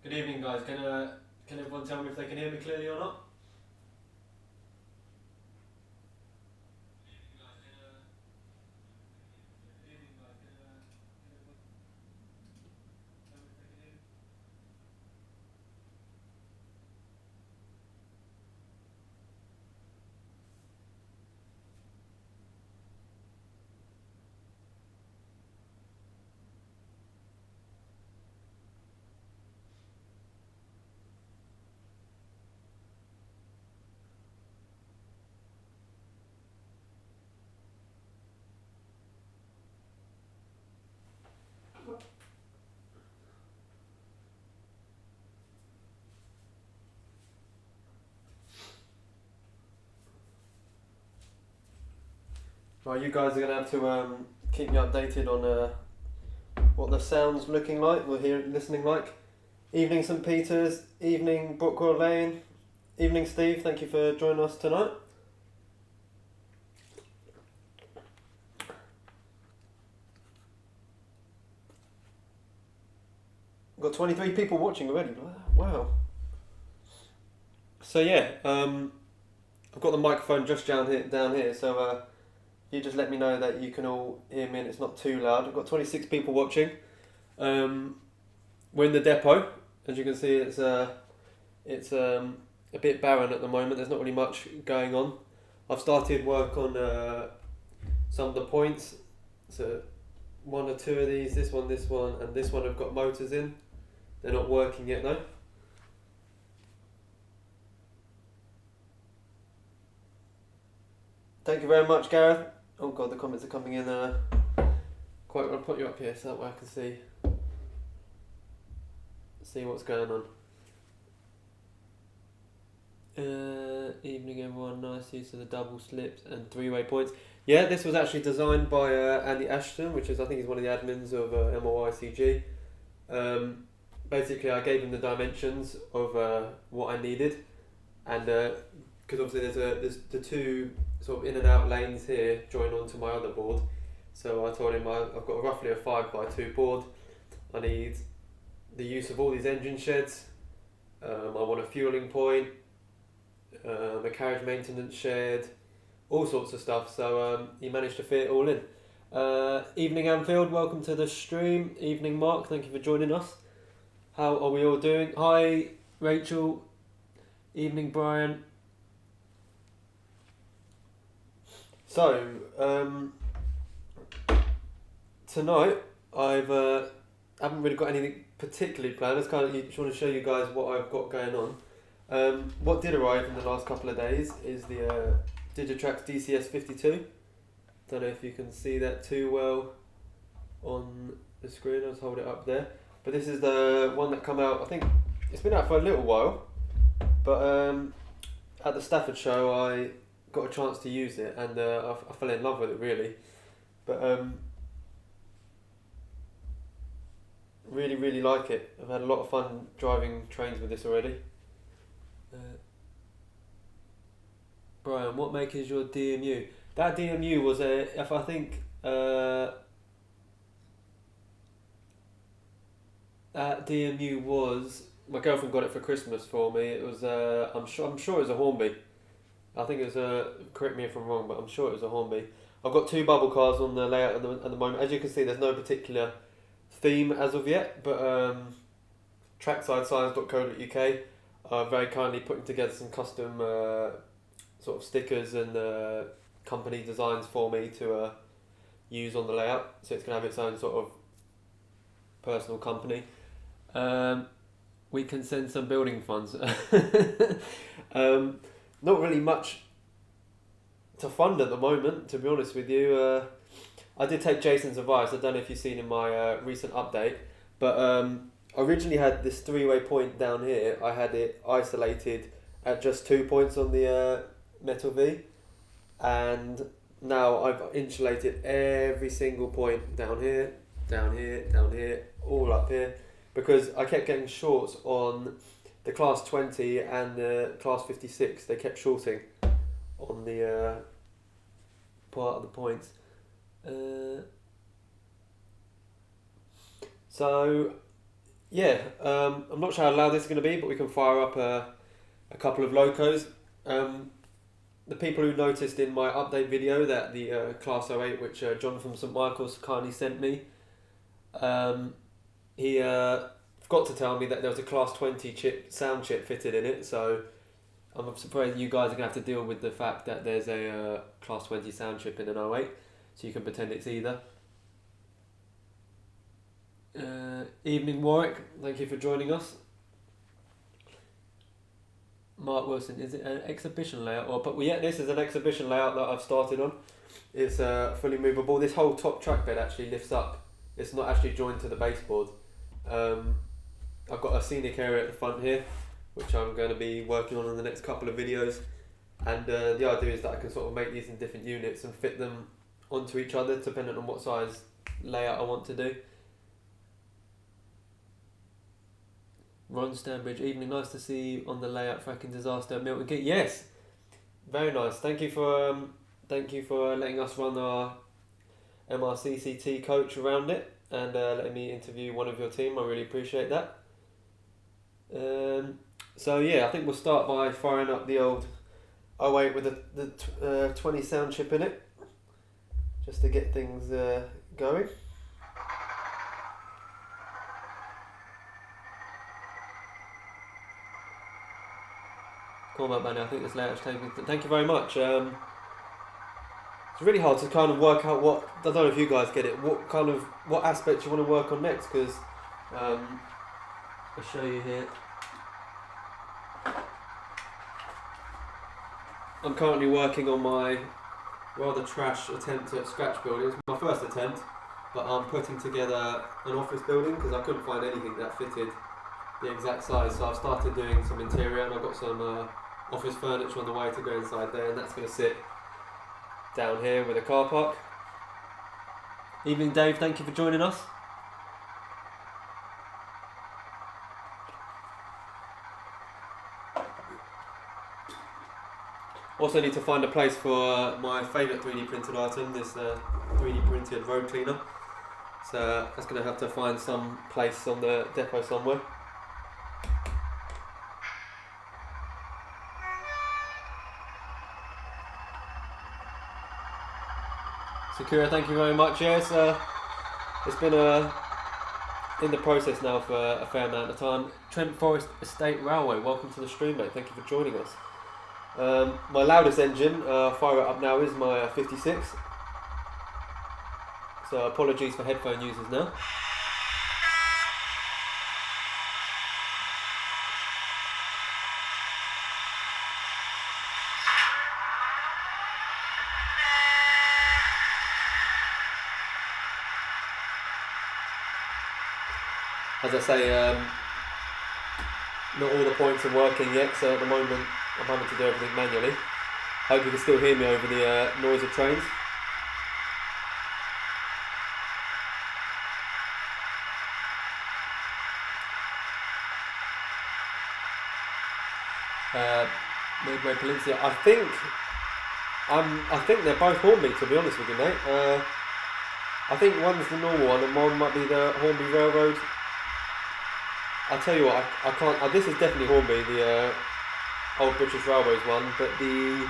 Good evening, guys. Can everyone tell me if they can hear me clearly or not? Right, you guys are gonna have to keep me updated on what the sound's looking like. We're here listening like. Evening, St Peter's. Evening, Brookwell Lane. Evening, Steve. Thank you for joining us tonight. We've got 23 people watching already. Wow. So yeah, I've got the microphone just down here. So you just let me know that you can all hear me and it's not too loud. I've got 26 people watching. We're in the depot. As you can see, it's a bit barren at the moment. There's not really much going on. I've started work on some of the points. So one or two of these, this one, and this one have got motors in. They're not working yet though. Thank you very much, Gareth. Oh god, the comments are coming in. Quite. I'll put you up here so that way I can see what's going on. Evening, everyone. Nice use of the double slips and three-way points. Yeah, this was actually designed by Andy Ashton, which is I think he's one of the admins of MOICG. Basically, I gave him the dimensions of what I needed, and because obviously there's the two sort of in and out lanes here join onto my other board. So I told him I've got roughly a 5x2 board. I need the use of all these engine sheds. I want a fueling point, a carriage maintenance shed, all sorts of stuff. So he managed to fit it all in. Evening Anfield, welcome to the stream. Evening Mark, thank you for joining us. How are we all doing? Hi Rachel. Evening Brian. So tonight I haven't really got anything particularly planned. It's kind of just want to show you guys what I've got going on. What did arrive in the last couple of days is the Digitrax DCS52. Don't know if you can see that too well on the screen. I'll just hold it up there. But this is the one that come out. I think it's been out for a little while, but at the Stafford show I got a chance to use it, and I fell in love with it really. But really like it. I've had a lot of fun driving trains with this already. Brian, what make is your DMU? That DMU was I think that DMU was, my girlfriend got it for Christmas for me. It was I'm sure it was a Hornby. I think it was correct me if I'm wrong, but I'm sure it was a Hornby. I've got two bubble cars on the layout at the moment. As you can see, there's no particular theme as of yet, but tracksidesigns.co.uk are very kindly putting together some custom sort of stickers and company designs for me to use on the layout. So it's going to have its own sort of personal company. We can send some building funds. Not really much to fund at the moment, to be honest with you. I did take Jason's advice. I don't know if you've seen in my recent update, but I originally had this three-way point down here. I had it isolated at just 2 points on the Metal V, and now I've insulated every single point down here, all up here, because I kept getting shorts on the class 20 and the class 56. They kept shorting on the part of the points. So yeah, I'm not sure how loud this is going to be, but we can fire up a couple of locos. The people who noticed in my update video that the Class 08, which John from St Michael's kindly sent me, he forgot to tell me that there was a Class 20 sound chip fitted in it, so I'm surprised you guys are going to have to deal with the fact that there's a Class 20 sound chip in an 08, so you can pretend it's either. Evening Warwick, thank you for joining us. Mark Wilson, is it an exhibition layout? But yeah, this is an exhibition layout that I've started on. It's fully movable. This whole top track bed actually lifts up. It's not actually joined to the baseboard. I've got a scenic area at the front here, which I'm going to be working on in the next couple of videos. And the idea is that I can sort of make these in different units and fit them onto each other depending on what size layout I want to do. Ron Stanbridge, evening, nice to see you on the layout fracking disaster at Milton Keynes. Yes, very nice. Thank you for letting us run our MRCCT coach around it and letting me interview one of your team. I really appreciate that. So yeah, I think we'll start by firing up the old 08 with the 20 sound chip in it, just to get things going. Come on, Benny, I think this layout's taken. Thank you very much. It's really hard to kind of work out what, I don't know if you guys get it, what aspects you want to work on next, because I'll show you here. I'm currently working on my rather trash attempt at scratch building. It's my first attempt, but I'm putting together an office building because I couldn't find anything that fitted the exact size, so I've started doing some interior and I've got some office furniture on the way to go inside there, and that's going to sit down here with a car park. Evening Dave, thank you for joining us. Also need to find a place for my favourite 3D printed item, this 3D printed road cleaner. So that's going to have to find some place on the depot somewhere. Sakura, thank you very much. Yes, it's been in the process now for a fair amount of time. Trent Forest Estate Railway, welcome to the stream, mate. Thank you for joining us. My loudest engine, fire it up now, is my 56. So apologies for headphone users now. As I say, not all the points are working yet, so at the moment I'm having to do everything manually. Hope you can still hear me over the noise of trains. Midway Peninsula. I think they're both Hornby, to be honest with you, mate. I think one's the normal one and one might be the Hornby Railroad. I'll tell you what, I can't. This is definitely Hornby, the Old British Railways one, but the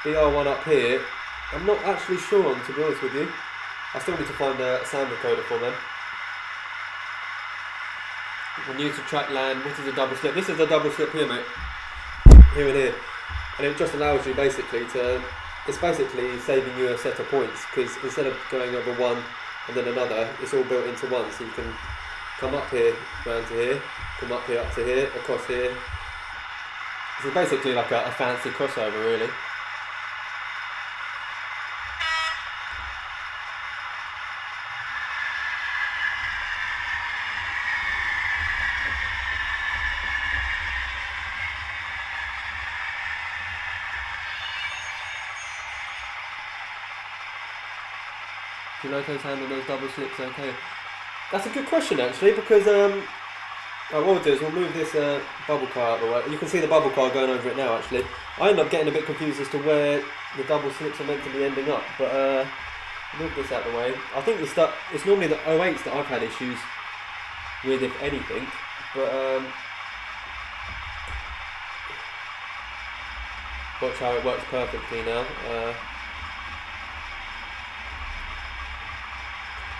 BR one up here, I'm not actually sure on, to be honest with you. I still need to find a sound decoder for them. We're new to Trackland. What is a double slip? This is a double slip here, mate. Here and here. And it just allows you basically to, it's basically saving you a set of points, because instead of going over one and then another, it's all built into one, so you can come up here, round to here, come up here, up to here, across here. It's basically like a fancy crossover, really. Do locos handle those double slips okay? That's a good question actually, because what we'll do is we'll move this bubble car out of the way. You can see the bubble car going over it now actually. I end up getting a bit confused as to where the double slips are meant to be ending up, but move this out of the way. I think it's normally the 08s that I've had issues with, if anything. But watch how it works perfectly now.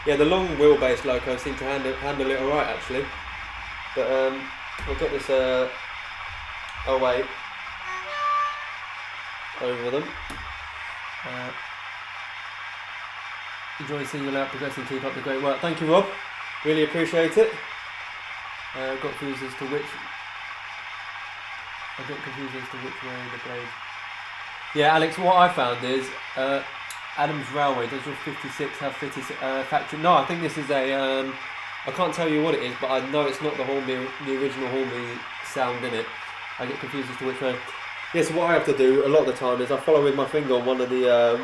Yeah, the long wheelbase loco seem to handle it alright actually. But we'll get this 08 over them. Enjoy seeing you out progressing. Keep up the great work. Thank you, Rob. Really appreciate it. Got confused as to which. I got confused as to which way the blade. Yeah, Alex. What I found is Adams Railway. Does your 56 have 56 factory? No, I think this is a. I can't tell you what it is, but I know it's not the Hornby, the original Hornby sound in it. I get confused as to which way. Yeah, so what I have to do a lot of the time is I follow with my finger on one of the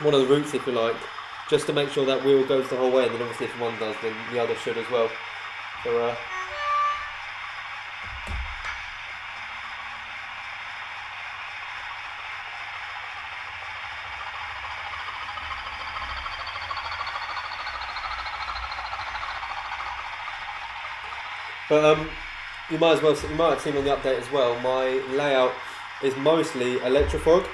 roots, if you like, just to make sure that wheel goes the whole way, and then obviously if one does, then the other should as well. So but you might have seen on the update as well, my layout is mostly electrofog,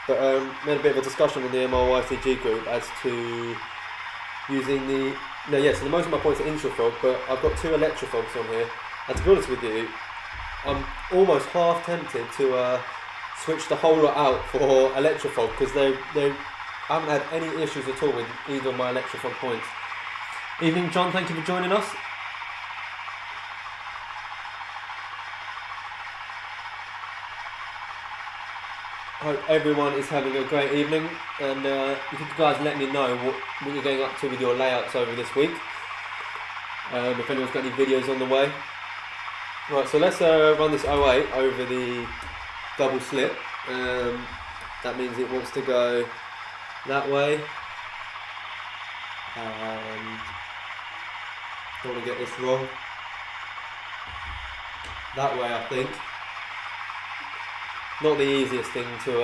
but we had a bit of a discussion on the MRYCG group as to using the... No, yes, so most of my points are intrafog, but I've got 2 electrofogs on here, and to be honest with you, I'm almost half tempted to switch the whole lot out for electrofog, because I haven't had any issues at all with either of my electrofog points. Evening, John, thank you for joining us. Hope everyone is having a great evening, and if you guys let me know what you're going up to with your layouts over this week, if anyone's got any videos on the way. Right, so let's run this 08 over the double slip. That means it wants to go that way, and don't want to get this wrong, that way I think. Not the easiest thing to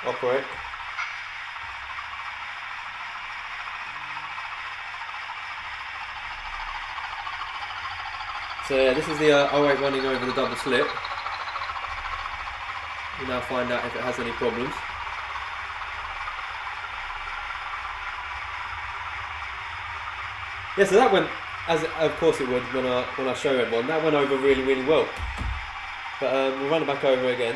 operate. So yeah, this is the 08 running over the double slip. We'll now find out if it has any problems. Yeah, so that went, as of course it would when I show everyone, that went over really, really well. But we'll run it back over again.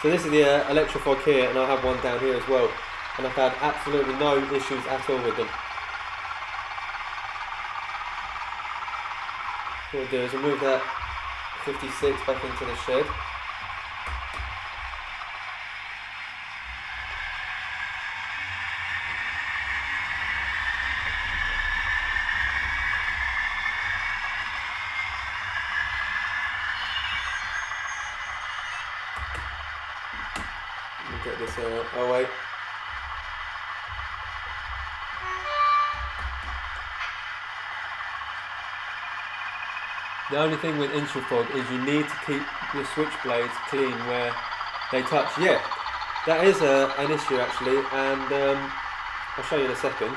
So this is the electrofog here, and I have one down here as well, and I've had absolutely no issues at all with them. What we'll do is we'll move that 56 back into the shed. We'll get this 08. The only thing with intrafog is you need to keep your switch blades clean where they touch. Yeah, that is an issue actually, and I'll show you in a second.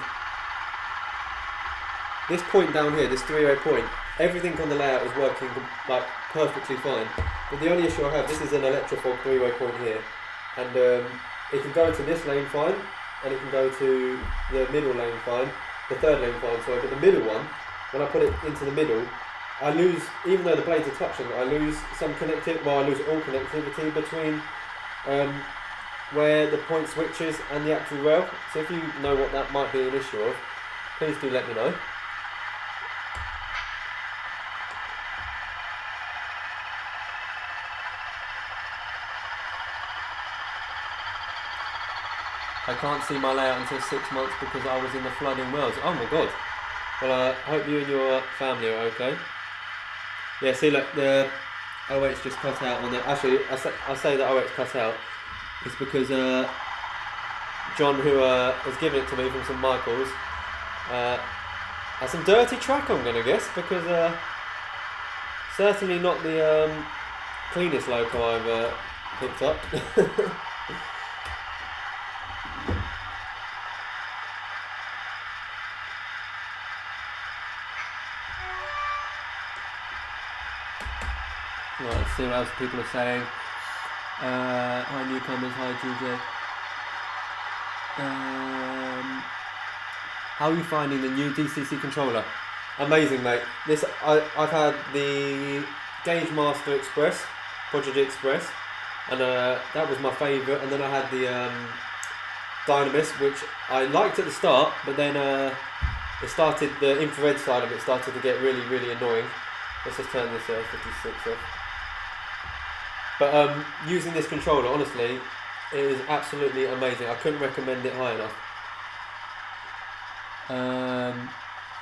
This point down here, this 3-way point, everything on the layout is working like perfectly fine. But the only issue I have, this is an electrofog 3-way point here, and it can go to this lane fine, and it can go to the middle lane fine, the third lane fine, sorry, but the middle one, when I put it into the middle, I lose, even though the blades are touching, I lose some connectivity, well I lose all connectivity between where the point switches and the actual rail. So if you know what that might be an issue of, please do let me know. I can't see my layout until 6 months because I was in the flood in Wales. Oh my god. Well, I hope you and your family are okay. Yeah, see look, the 08's just cut out on the... Actually, I say the 08's cut out. It's because John, who has given it to me from St Michael's, has some dirty track, I'm going to guess, because certainly not the cleanest loco I've picked up. Right, let's see what else people are saying. Hi newcomers, hi GJ. How are you finding the new DCC controller? Amazing, mate. I've had the Gauge Master Express, Prodigy Express, and that was my favourite. And then I had the Dynamis, which I liked at the start, but then the infrared side of it started to get really, really annoying. Let's just turn this 56 off. But using this controller, honestly, it is absolutely amazing. I couldn't recommend it high enough.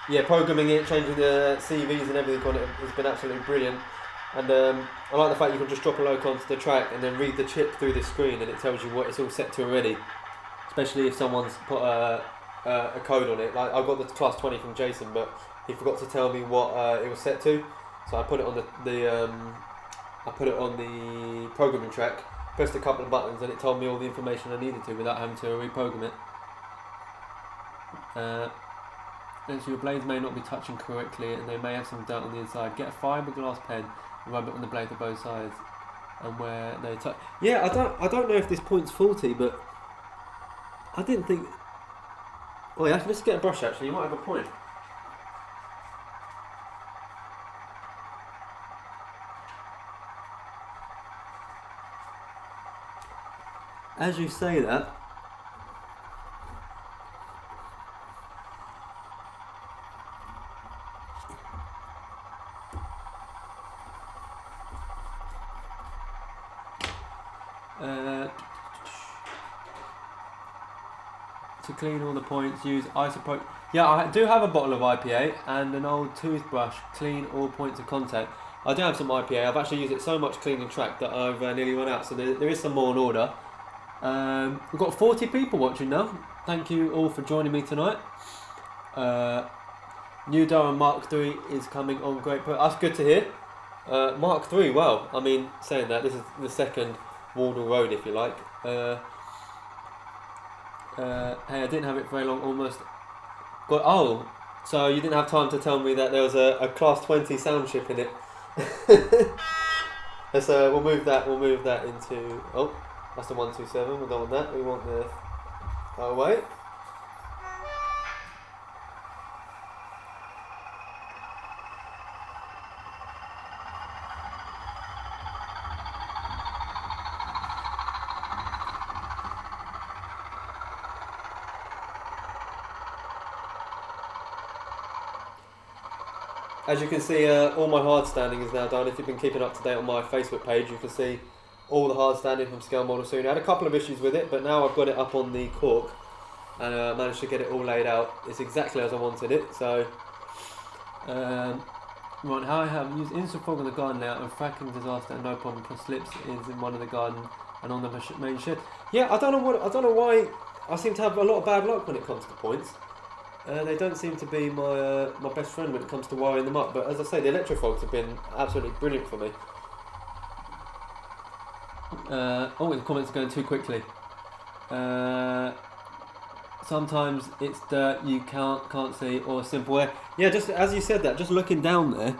Yeah, programming it, changing the CVs and everything on it has been absolutely brilliant. And I like the fact you can just drop a loco onto the track and then read the chip through the screen, and it tells you what it's all set to already. Especially if someone's put a code on it. Like I got the class 20 from Jason, but he forgot to tell me what it was set to. So I put it on the programming track, pressed a couple of buttons, and it told me all the information I needed to without having to reprogram it. So your blades may not be touching correctly, and they may have some dirt on the inside. Get a fiberglass pen and rub it on the blade of both sides, and where they touch. Yeah, I don't know if this point's faulty, but I didn't think. Oh yeah, let's get a brush. Actually, you might have a point. As you say that, to clean all the points, use isopropyl. Yeah, I do have a bottle of IPA and an old toothbrush. Clean all points of contact. I do have some IPA. I've actually used it so much cleaning track that I've nearly run out. So there is some more on order. We've got 40 people watching now. Thank you all for joining me tonight. New Durham Mark III is coming on great. That's good to hear. Mark III, wow. I mean, saying that, this is the second Wardle Road, if you like. Hey, I didn't have it very long, almost. Got, oh, so you didn't have time to tell me that there was a class 20 sound chip in it. Let's, we'll move that into, oh, that's the 127, we don't want that, we want the, oh wait. As you can see, all my hard standing is now done. If you've been keeping up to date on my Facebook page, you can see all the hard standing from Scale Model Soon. I had a couple of issues with it, but now I've got it up on the cork and managed to get it all laid out. It's exactly as I wanted it. So, right, how I have used instant fog on the garden layout and fracking disaster, no problem. Plus slips is in one of the garden and on the main shed. Yeah, I don't know why I seem to have a lot of bad luck when it comes to points. They don't seem to be my best friend when it comes to wiring them up, but as I say, the electrofogs have been absolutely brilliant for me. Oh, the comments are going too quickly. Sometimes it's dirt you can't see, or simple air. Yeah, just as you said that, just looking down there,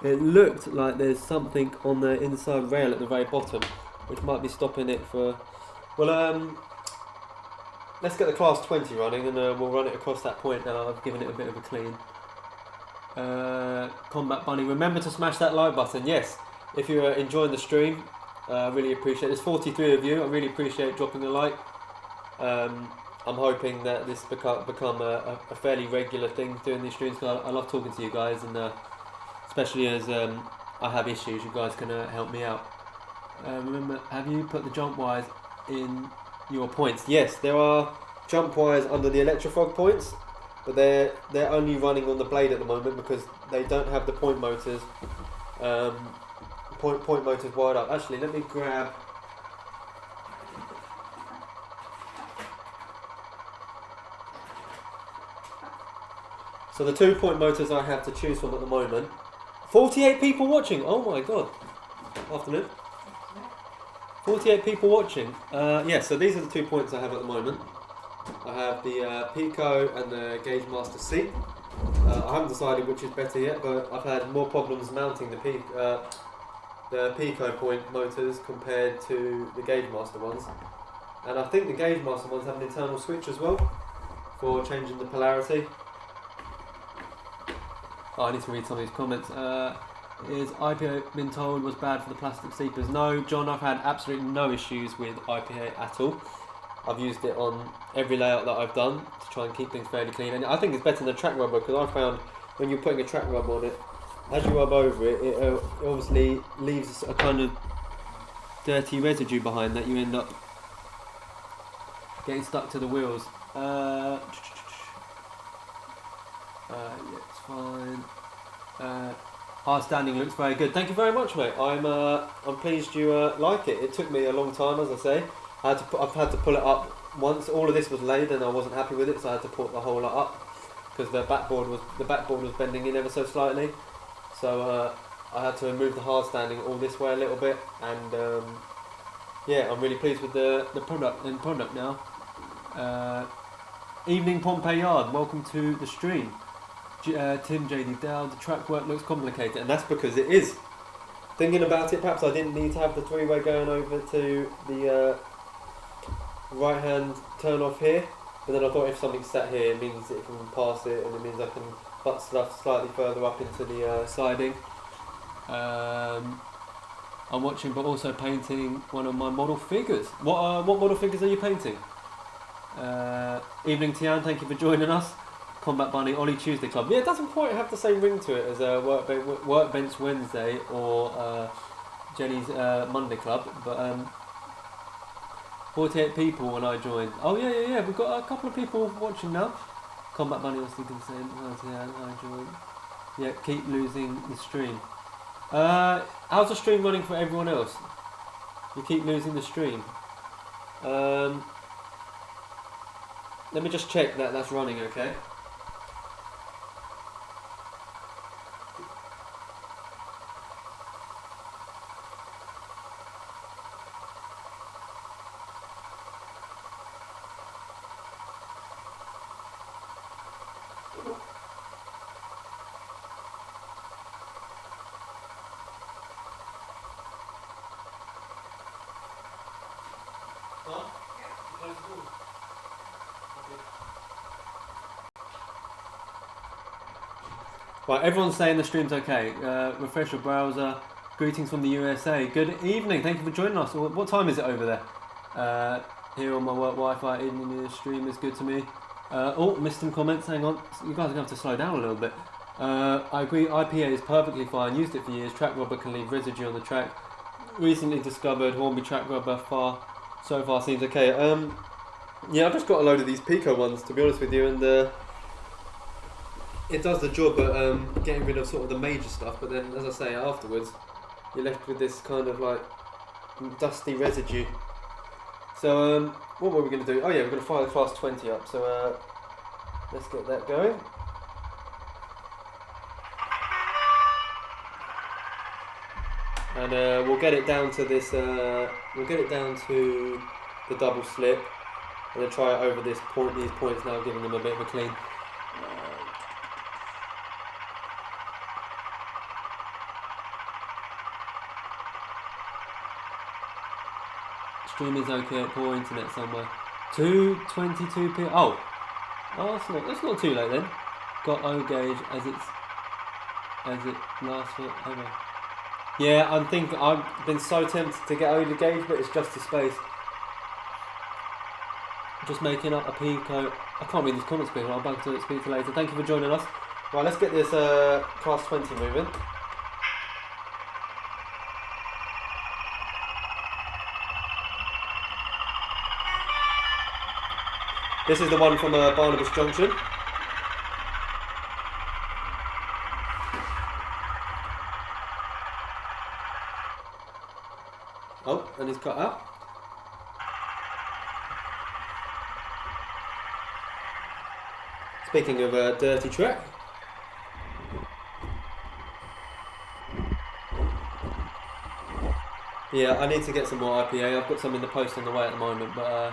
it looked like there's something on the inside rail at the very bottom, which might be stopping it for. Well, let's get the class 20 running, and we'll run it across that point now. I've given it a bit of a clean. Combat Bunny, remember to smash that like button. Yes, if you're enjoying the stream, I really appreciate it. There's 43 of you. I really appreciate dropping a like. I'm hoping that this become a fairly regular thing doing these streams, because I love talking to you guys, and especially as I have issues, you guys can help me out. Remember, have you put the jump wires in your points? Yes, there are jump wires under the electrofog points, but they're only running on the blade at the moment because they don't have the point motors point motors wired up. Actually, let me grab So the 2-point motors I have to choose from at the moment. 48 people watching. Oh my god. Afternoon. 48 people watching. Yeah, so these are the 2 points I have at the moment. I have the Pico and the Gauge Master C. I haven't decided which is better yet, but I've had more problems mounting the Pico point motors compared to the Gauge Master ones. And I think the Gauge Master ones have an internal switch as well for changing the polarity. Oh, I need to read some of these comments. Is IPA been told was bad for the plastic sleepers? No, John, I've had absolutely no issues with IPA at all. I've used it on every layout that I've done to try and keep things fairly clean. And I think it's better than track rubber because I found when you're putting a track rubber on it, as you rub over it, it obviously leaves a kind of dirty residue behind that you end up getting stuck to the wheels. Yeah, it's fine. Hard standing looks very good. Thank you very much, mate. I'm pleased you like it. It took me a long time, as I say. I've had to pull it up once. All of this was laid, and I wasn't happy with it, so I had to put the whole lot up because the backboard was bending in ever so slightly. So I had to move the hard standing all this way a little bit, and yeah, I'm really pleased with the product now. Evening Pompey Yard, welcome to the stream. Tim JD Dow, the track work looks complicated, and that's because it is. Thinking about it, perhaps I didn't need to have the three-way going over to the right hand turn off here, but then I thought if something's sat here it means it can pass it, and it means I can butt stuff slightly further up into the siding. I'm watching but also painting one of my model figures. What model figures are you painting? Evening Tian, thank you for joining us. Combat Bunny, Ollie Tuesday Club. Yeah, it doesn't quite have the same ring to it as Workbench Wednesday or Jenny's Monday Club, but 48 people when I joined. Oh yeah, we've got a couple of people watching now. Combat Bunny was thinking the same. I joined. Yeah, keep losing the stream. How's the stream running for everyone else? You keep losing the stream. Let me just check that that's running okay. Right, everyone's saying the stream's okay. Refresh your browser. Greetings from the USA. Good evening. Thank you for joining us. What time is it over there? Here on my work Wi-Fi. Evening stream is good to me. Oh, missed some comments. Hang on. You guys are going to have to slow down a little bit. I agree. IPA is perfectly fine. Used it for years. Track rubber can leave residue on the track. Recently discovered Hornby track rubber. So far seems okay. Yeah, I've just got a load of these Pico ones to be honest with you, and it does the job at getting rid of sort of the major stuff, but then, as I say, afterwards, you're left with this kind of like dusty residue. So, what were we going to do? Oh yeah, we're going to fire the class 20 up, so let's get that going. And we'll get it down to this, we'll get it down to the double slip, and then try it over these points now, giving them a bit of a clean. Stream is okay, poor internet somewhere. 2:22 p.m. Oh, that's not too late then. Got O gauge as it lasts forever. Yeah, I've been so tempted to get O gauge, but it's just a space. Just making up a Pico. I can't read these comments, people. I'll back to speak to later. Thank you for joining us. Right, let's get this class 20 moving. This is the one from Barnabas Junction. Oh, and he's cut out. Speaking of dirty track, Yeah, I need to get some more IPA. I've got some in the post on the way at the moment, but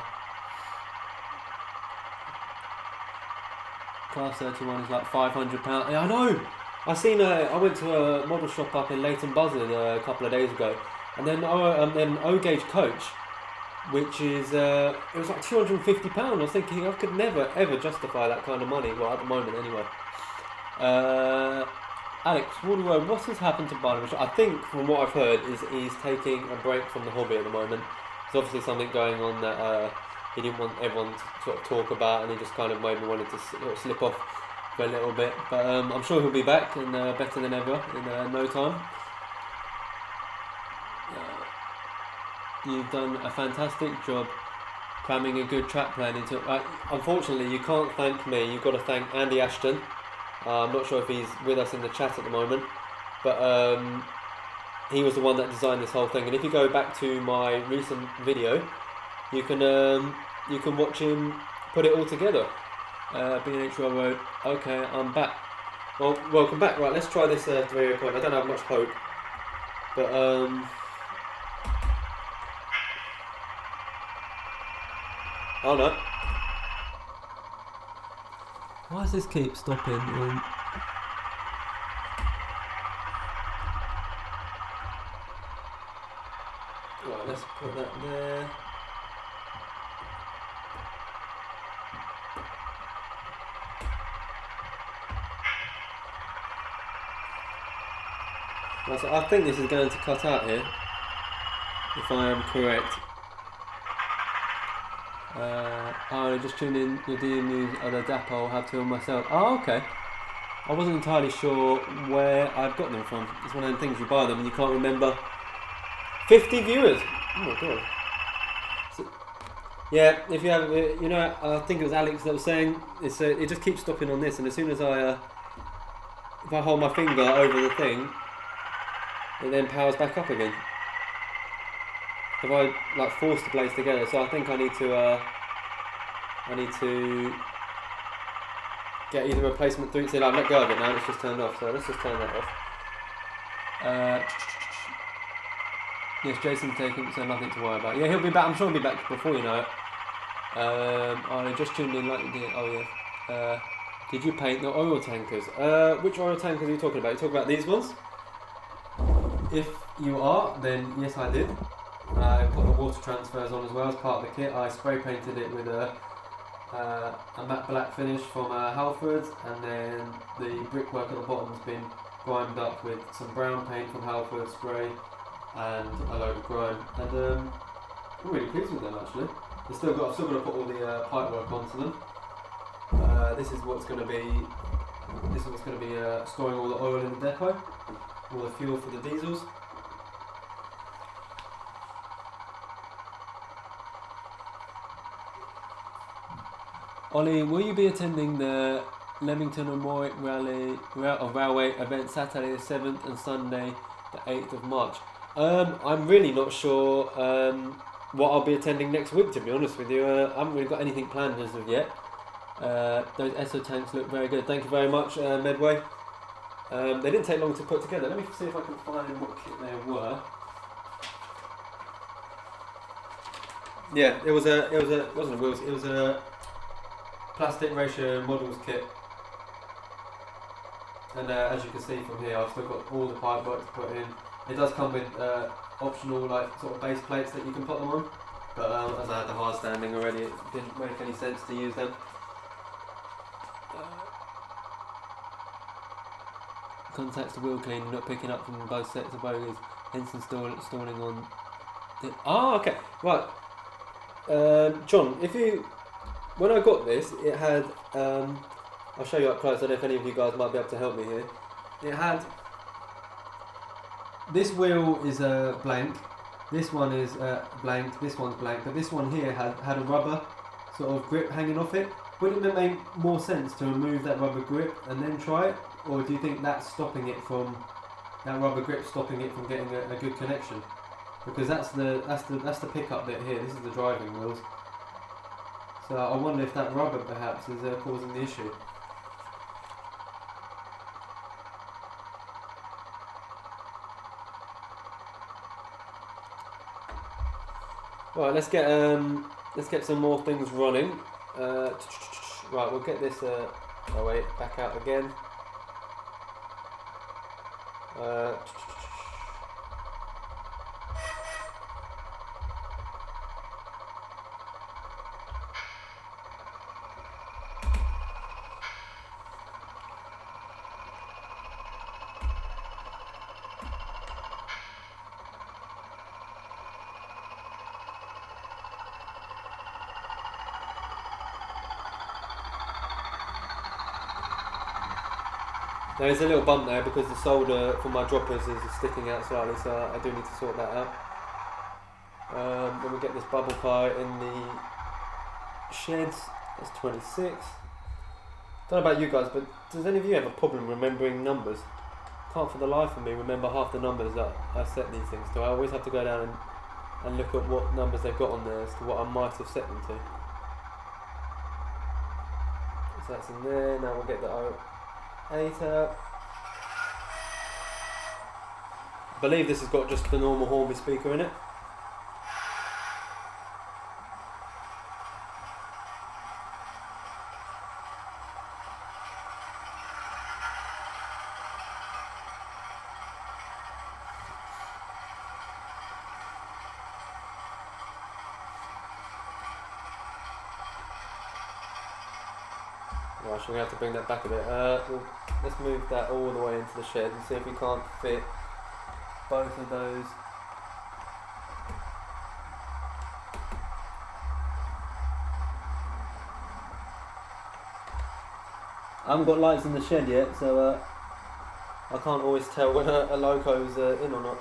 Class 31 is like £500. Yeah, I know. I went to a model shop up in Leighton Buzzard a couple of days ago, and then O gauge coach, which is it was like £250. I was thinking I could never ever justify that kind of money. Well, at the moment anyway. Uh, Alex, Wardle, what has happened to Barnabas? I think from what I've heard is he's taking a break from the hobby at the moment. There's obviously something going on that he didn't want everyone to sort of talk about, and he just kind of maybe wanted to sort of slip off for a little bit. But I'm sure he'll be back and better than ever in no time. You've done a fantastic job cramming a good track plan into it. Unfortunately, you can't thank me. You've got to thank Andy Ashton. I'm not sure if he's with us in the chat at the moment, but he was the one that designed this whole thing. And if you go back to my recent video, you can watch him put it all together. B&H Railroad. Okay, I'm back. Well, welcome back. Right, let's try this video point. I don't have much hope, but oh no. Why does this keep stopping? Right, let's put that there. Right, so I think this is going to cut out here, if I am correct. I just tuned in the DU News at the depot. I'll have two of myself. Oh, okay. I wasn't entirely sure where I've got them from. It's one of the things you buy them and you can't remember. 50 viewers. Oh my god. So, yeah, if you have, I think it was Alex that was saying it just keeps stopping on this, and as soon as if I hold my finger over the thing, it then powers back up again. If I like force the blades together, so I think I need to get either a replacement through. See, I've let go of it now. It's just turned off. So let's just turn that off. Yes, Jason's taking, so nothing to worry about. Yeah, he'll be back. I'm sure he'll be back before you know it. I just tuned in like you did. Oh yeah. Did you paint the oil tankers? Which oil tankers are you talking about? You talking about these ones? If you are, then yes, I did. I put the water transfers on as well as part of the kit. I spray painted it with a matte black finish from Halfords, and then the brickwork at the bottom has been grimed up with some brown paint from Halford spray and a load of grime. And I'm really pleased with them actually. I've still got to put all the pipe work onto them. This is what's going to be. Storing all the oil in the depot, all the fuel for the diesels. Ollie, will you be attending the Leamington and Warwick Railway event Saturday the 7th and Sunday the 8th of March? I'm really not sure what I'll be attending next week, to be honest with you. I haven't really got anything planned as of yet. Those Esso tanks look very good. Thank you very much, Medway. They didn't take long to put together. Let me see if I can find what kit they were. Yeah, it was a plastic ratio models kit, and as you can see from here, I've still got all the pipe work to put in. It does come with optional like sort of base plates that you can put them on, but as I had the hard standing already, it didn't make any sense to use them. Contacts to wheel cleaning, not picking up from both sets of bogies, hence installing on. Oh, okay, right. John, when I got this, it had, I'll show you up close, I don't know if any of you guys might be able to help me here. It had, this wheel is blank, this one is blank, this one's blank, but this one here had a rubber sort of grip hanging off it. Wouldn't it make more sense to remove that rubber grip and then try it? Or do you think that's stopping it from, that rubber grip stopping it from getting a good connection? Because that's the pickup bit here, this is the driving wheels. So I wonder if that rubber perhaps is causing the issue. Right, let's get some more things running. Right, we'll get this. Oh wait, back out again. There is a little bump there because the solder for my droppers is sticking out slightly, so I do need to sort that out. Then we get this bubble car in the sheds. That's 26. Don't know about you guys, but does any of you have a problem remembering numbers? Can't for the life of me remember half the numbers that I set these things to. I always have to go down and look at what numbers they've got on there as to what I might have set them to. So that's in there. Now we'll get the 8 out. I believe this has got just the normal Hornby speaker in it. Right, so we have to bring that back a bit. Let's move that all the way into the shed and see if we can't fit both of those. I haven't got lights in the shed yet, so I can't always tell when a loco's in or not.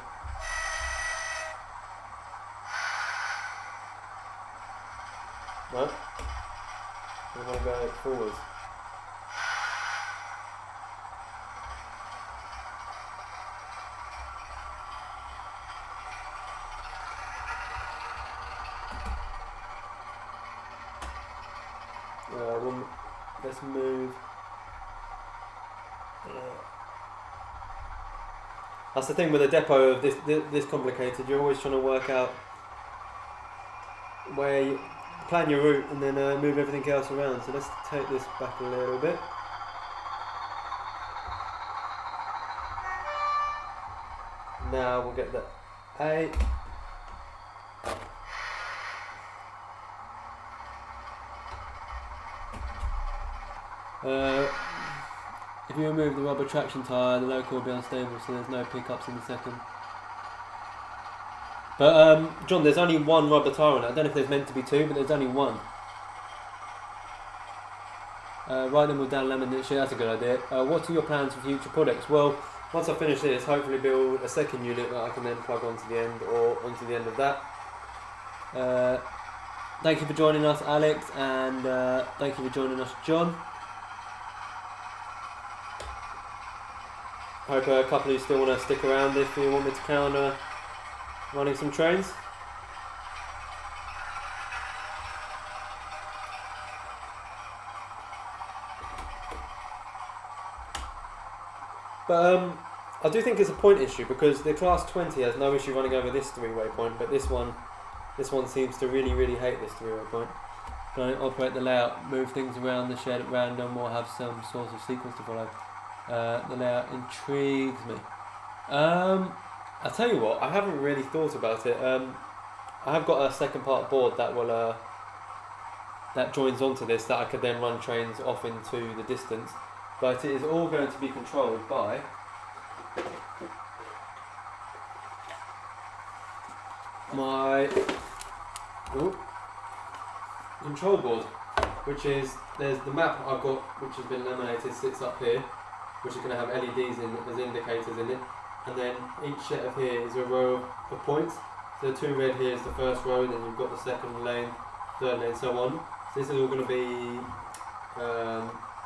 Right, we want to go forwards. Let's move. That's the thing with a depot of this complicated. You're always trying to work out where you plan your route and then move everything else around. So let's take this back a little bit. Now we'll get the 8. If you remove the rubber traction tyre, the loco will be unstable, so there's no pickups in the second. But John, there's only one rubber tyre on it. I don't know if there's meant to be 2, but there's only one. Right then, we'll down lemon this year. That's a good idea. What are your plans for future products? Well, once I finish this, hopefully build a second unit that I can then plug onto the end or onto the end of that. Thank you for joining us, Alex, and thank you for joining us, John. Hope a couple of you still want to stick around if you want me to counter running some trains. But I do think it's a point issue because the class 20 has no issue running over this 3-way point, but this one seems to really hate this 3-way point. Try and operate the layout, move things around the shed at random, or have some sort of sequence to follow. The layout intrigues me. I'll tell you what, I haven't really thought about it. I have got a second part board that will that joins onto this that I could then run trains off into the distance, but it is all going to be controlled by my control board, which is, there's the map I've got which has been laminated, sits up here, which is going to have LEDs in as indicators in it, and then each set of here is a row of points. So the 2 red here is the first row, then you've got the second lane, third lane, so on. So this is all going to be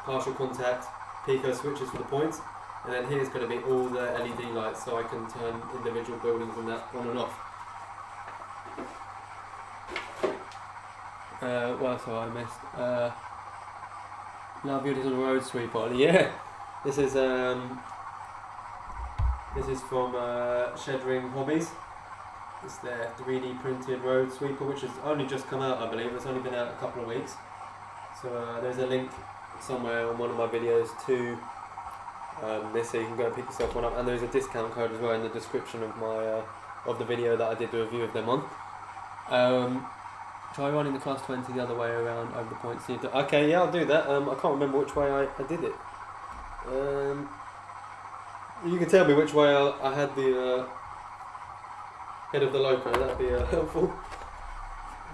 partial contact pico switches for the points, and then here's going to be all the LED lights, so I can turn individual buildings and that on and off. What else have I missed? Love your little road sweeper. Yeah, this is from Shed Ring Hobbies. It's their 3D printed road sweeper, which has only just come out, I believe. It's only been out a couple of weeks. So there's a link somewhere on one of my videos to this, so you can go and pick yourself one up. And there's a discount code as well in the description of my of the video that I did the review of them on. Try running the class 20 the other way around over the points. Okay, yeah, I'll do that. I can't remember which way I did it. You can tell me which way I had the head of the loco, that'd be helpful.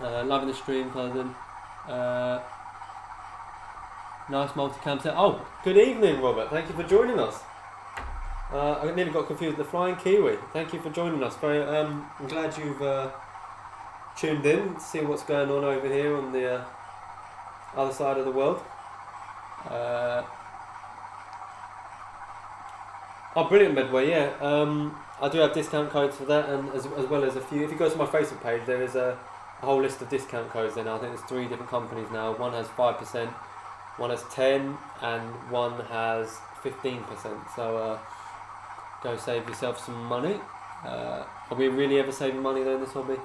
Loving the stream, cousin. Nice multicam set. Oh, good evening, Robert. Thank you for joining us. I nearly got confused with the Flying Kiwi. Thank you for joining us. I'm glad you've tuned in to see what's going on over here on the other side of the world. Oh, brilliant, Medway, yeah. I do have discount codes for that, and as well as a few. If you go to my Facebook page, there is a whole list of discount codes there now. I think there's 3 different companies now. One has 5%, one has 10%, and one has 15%. So go save yourself some money. Are we really ever saving money though in this hobby?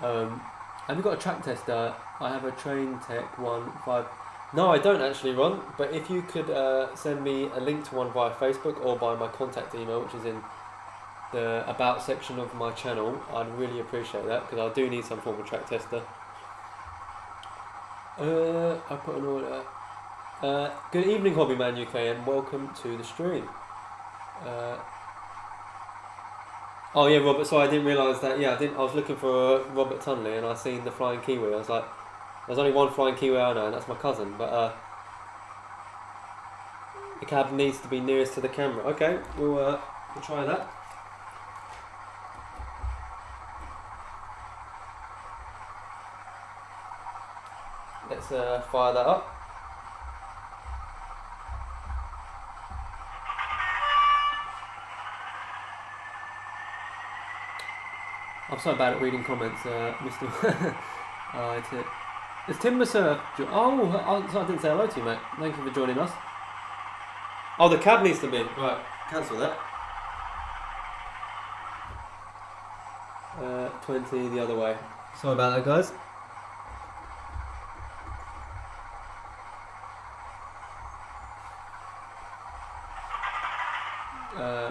Have you got a track tester? I have a Train Tech 1.5. No, I don't actually, Ron, but if you could send me a link to one via Facebook or by my contact email, which is in the About section of my channel, I'd really appreciate that, because I do need some form of track tester. I put an order. Good evening, Hobbyman UK, and welcome to the stream. Oh yeah, Robert, sorry, I didn't realise that. Yeah, I was looking for Robert Tunley, and I seen the Flying Kiwi. I was like, there's only one Flying Kiwi I know, and that's my cousin. But the cab needs to be nearest to the camera. Okay, we'll try that. Let's fire that up. I'm so bad at reading comments, Mr. It's Timber Surf. Oh, I didn't say hello to you, mate. Thank you for joining us. Oh, the cab needs to be. Right, cancel that. 20 the other way. Sorry about that, guys.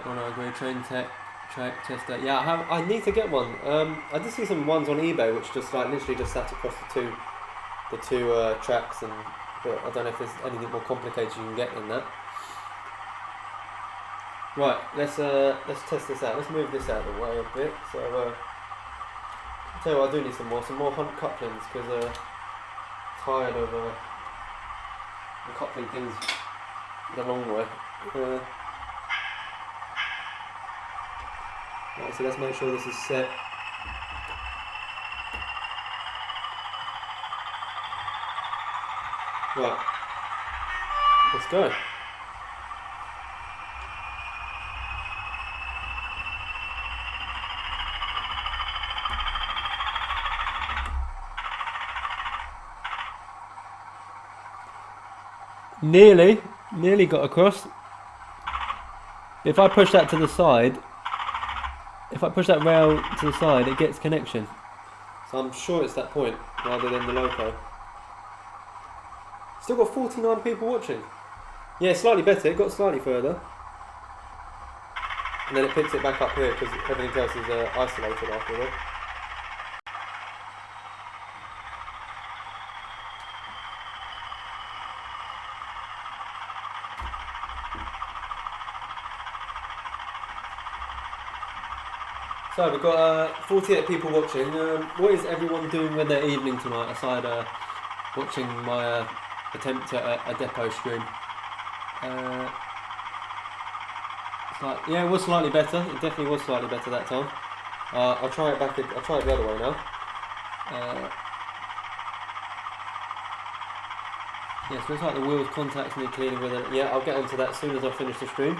When I agree, Train Tech. Track tester. Yeah, I need to get one. I did see some ones on eBay which just like literally just sat across the two tracks, but I don't know if there's anything more complicated you can get than that. Right, let's test this out. Let's move this out of the way a bit. So I'll tell you what, I do need some more hunt couplings, because tired of coupling things the long way. Right, so let's make sure this is set. Right, let's go. Nearly got across. If I push that to the side, if I push that rail to the side, it gets connection. So I'm sure it's that point rather than the loco. Still got 49 people watching. Yeah, slightly better. It got slightly further. And then it picks it back up here because everything else is isolated after that. So we've got 48 people watching. What is everyone doing with their evening tonight aside watching my attempt at a depot stream? Yeah, it was slightly better. It definitely was slightly better that time. I'll try it back. I'll try it the other way now. Yeah, so looks like the wheels contacts need cleaning with it. Yeah, I'll get onto that as soon as I finish the stream.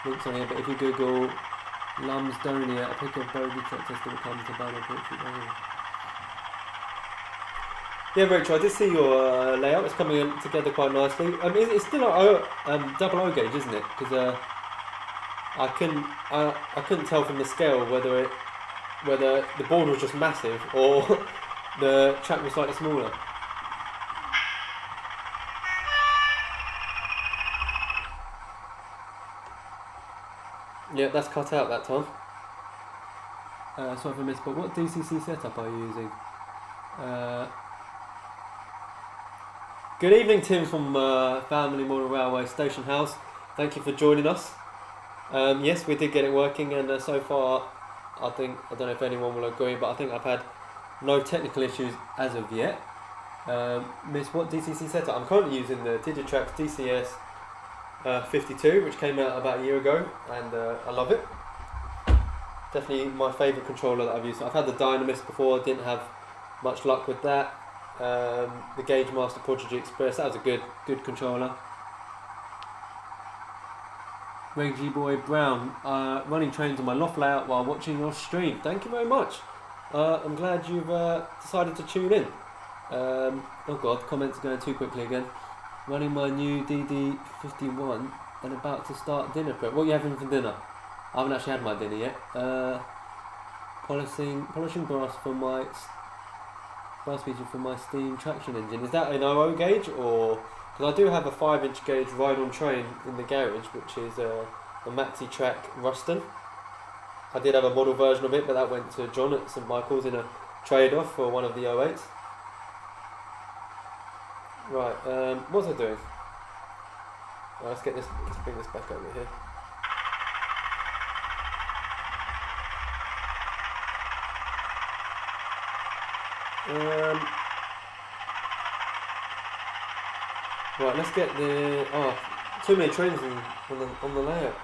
Links on here, but if you Google Lumsdonia, a pick of bogey track tester will come to Bono Picture. Yeah, Rachel, I did see your layout. It's coming together quite nicely. It's still a double O gauge, isn't it? Because I couldn't tell from the scale whether whether the board was just massive or the track was slightly smaller. Yeah, that's cut out that time. Sorry if I missed, but what DCC setup are you using? Good evening, Tim from Family Model Railway Station House. Thank you for joining us. Yes, we did get it working, and so far, I don't know if anyone will agree, but I think I've had no technical issues as of yet. Miss, what DCC setup? I'm currently using the Digitrax DCS 52, which came out about a year ago, and I love it. Definitely my favourite controller that I've used. I've had the Dynamist before, didn't have much luck with that. The Gauge Master Prodigy Express, that was a good controller. Reggie Boy Brown, running trains on my loft layout while watching your stream. Thank you very much. I'm glad you've decided to tune in. Oh god, comments are going too quickly again. Running my new DD51 and about to start dinner prep. What are you having for dinner? I haven't actually had my dinner yet. Polishing brass for my feature for my steam traction engine. Is that an OO gauge, or because I do have a 5-inch gauge ride-on train in the garage, which is a Maxi Track Ruston. I did have a model version of it, but that went to John at St Michael's in a trade-off for one of the 08s. Right, what was I doing? Let's bring this back over here. Right, let's get the too many trains on the layout.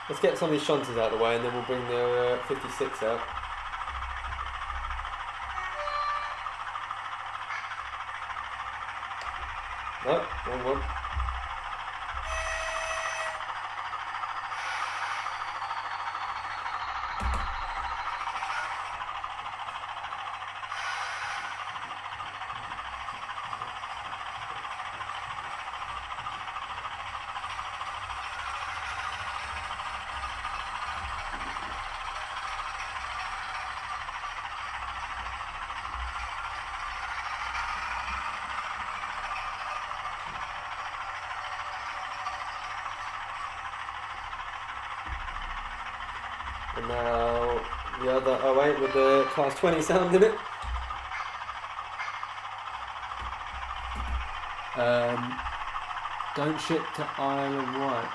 Let's get some of these shunters out of the way, and then we'll bring the 56 out. No, wrong one. And now the other 08 with the Class 20 sound in it. Don't ship to Isle of Wight.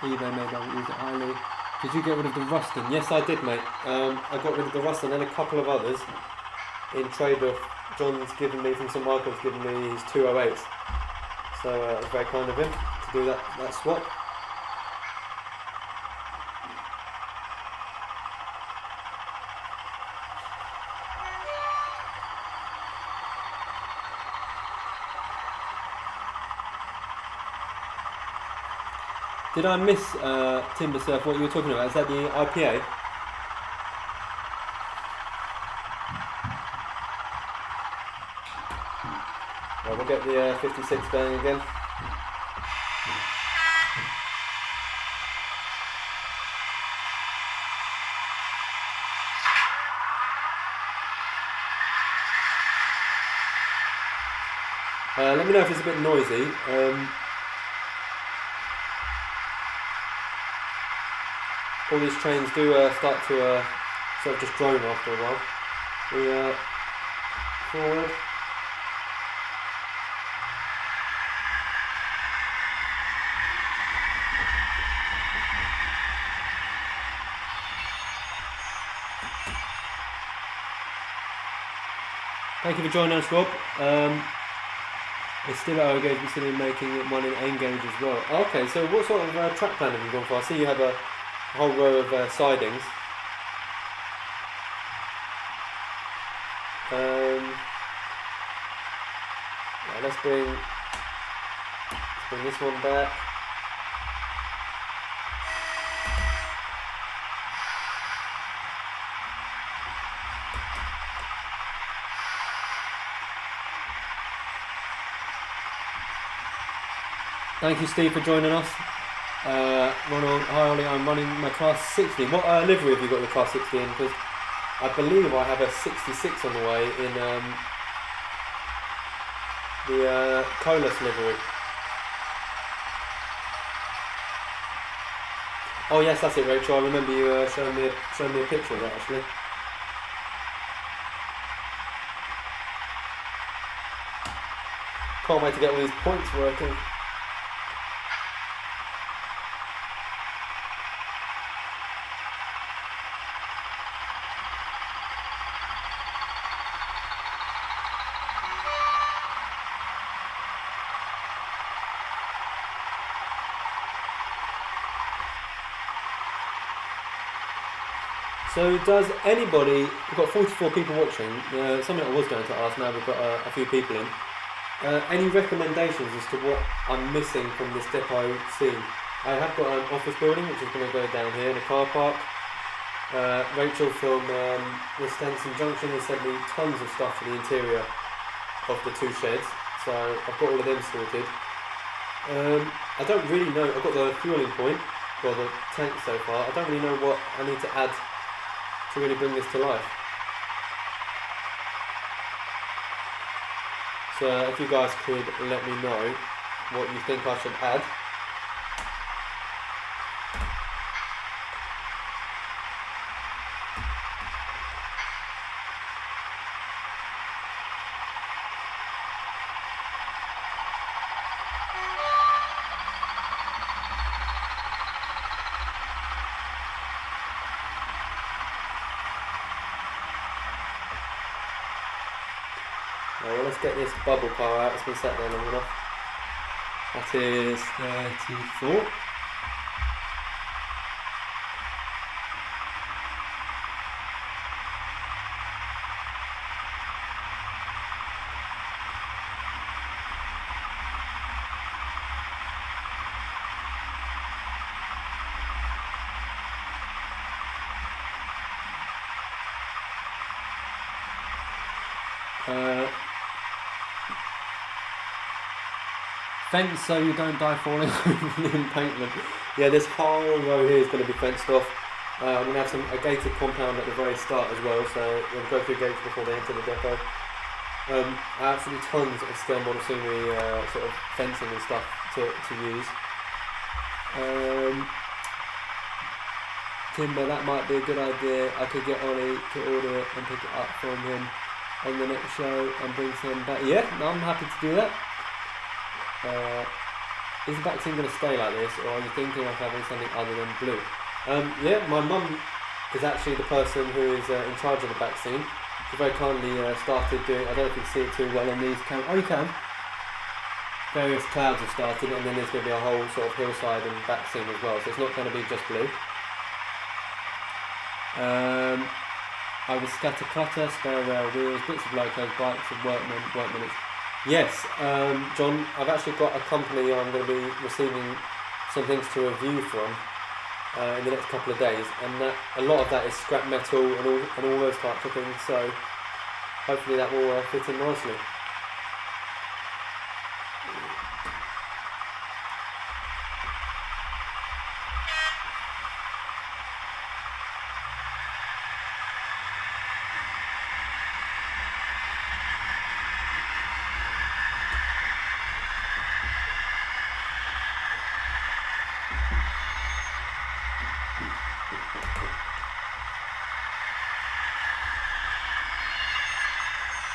eBay maybe I haven't used it highly. Did you get rid of the Ruston? Yes, I did, mate. I got rid of the Ruston and a couple of others in trade-off. John's given me, from St Michael's, given me his 208s. So it was very kind of him to do that swap. Did I miss Timber Surf, what you were talking about? Is that the IPA? Right, we'll get the 56 going again. Let me know if it's a bit noisy. All these trains do start to sort of just drone after a while. We forward. Thank you for joining us, Rob. It's still at O gauge, we're still making it one in N gauge as well. Okay, so what sort of track plan have you gone for? I see you have a whole row of sidings. Right, let's bring this one back. Thank you, Steve, for joining us. Ronald, hi Ollie, I'm running my class 60. What livery have you got the class 60 in? Because I believe I have a 66 on the way in the Colas livery. Oh yes, that's it, Rachel. I remember you showing me a picture of that actually. Can't wait to get all these points working. So does anybody, we've got 44 people watching, something I was going to ask, now we've got a few people in. Any recommendations as to what I'm missing from this depot scene? I have got an office building which is going to go down here in a car park. Rachel from Wisconsin Junction has sent me tons of stuff for the interior of the two sheds, so I've got all of them sorted. I don't really know, I've got the fueling point, well the tank so far, I don't really know what I need to add to really bring this to life. So if you guys could let me know what you think I should add. Well, let's get this bubble car out, it's been sat there long enough. That is 34. Fence so you don't die falling over the embankment. Yeah, this whole row here is going to be fenced off. I'm going to have a gated compound at the very start as well, so we'll go through gates before they enter the depot. Absolutely tons of steel monsoonary sort of fencing and stuff to use. Timber, that might be a good idea. I could get Ollie to order it and pick it up from him on the next show and bring some back. Yeah, I'm happy to do that. Is the vaccine going to stay like this, or are you thinking of having something other than blue? Yeah, my mum is actually the person who is in charge of the vaccine. She very kindly started doing, I don't know if you can see it too well on these cameras. Oh, you can. Various clouds have started, and then there's going to be a whole sort of hillside and vaccine as well, so it's not going to be just blue. I would scatter clutter, spare rail wheels, bits of locos, bikes of workmen. Yes, John, I've actually got a company I'm going to be receiving some things to review from in the next couple of days, and a lot of that is scrap metal and all those types of things, so hopefully that will fit in nicely.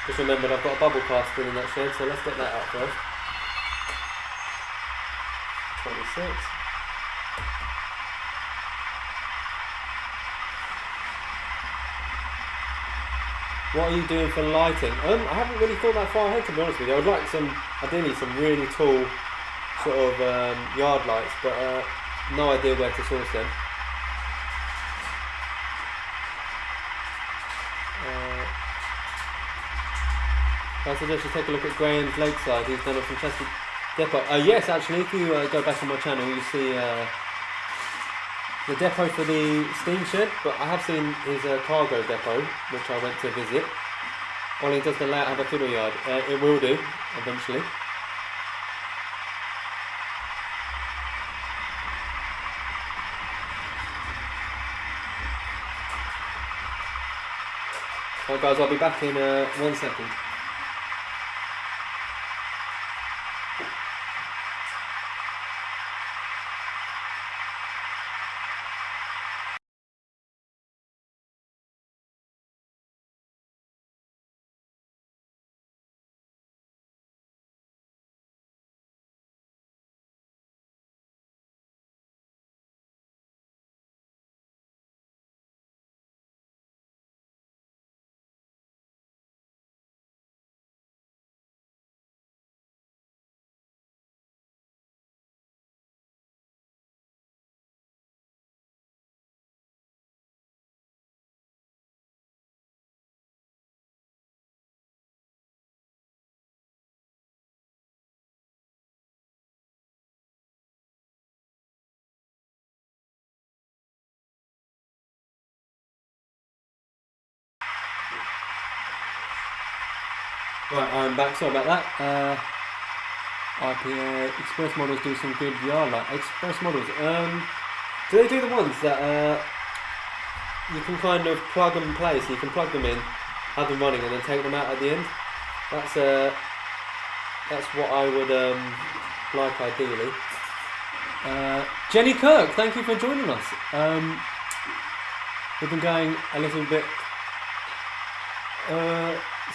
Just remembered I've got a bubble car still in that shed, so let's get that out first. 26. What are you doing for lighting? I haven't really thought that far ahead, to be honest with you. I would like ideally some really tall sort of yard lights, but no idea where to source them. I suggest you take a look at Graham's Lakeside. He's done a fantastic depot. Yes, actually, if you go back on my channel, you see the depot for the steam shed, but I have seen his cargo depot, which I went to visit. Ollie, does the layout have a fiddle yard? It will do, eventually. Right guys, I'll be back in 1 second. Right, I'm back. Sorry about that. IPA Express models do some good yard light. Express models. Do they do the ones that you can kind of plug and play? So you can plug them in, have them running, and then take them out at the end. That's what I would like ideally. Jenny Kirk, thank you for joining us. We've been going a little bit.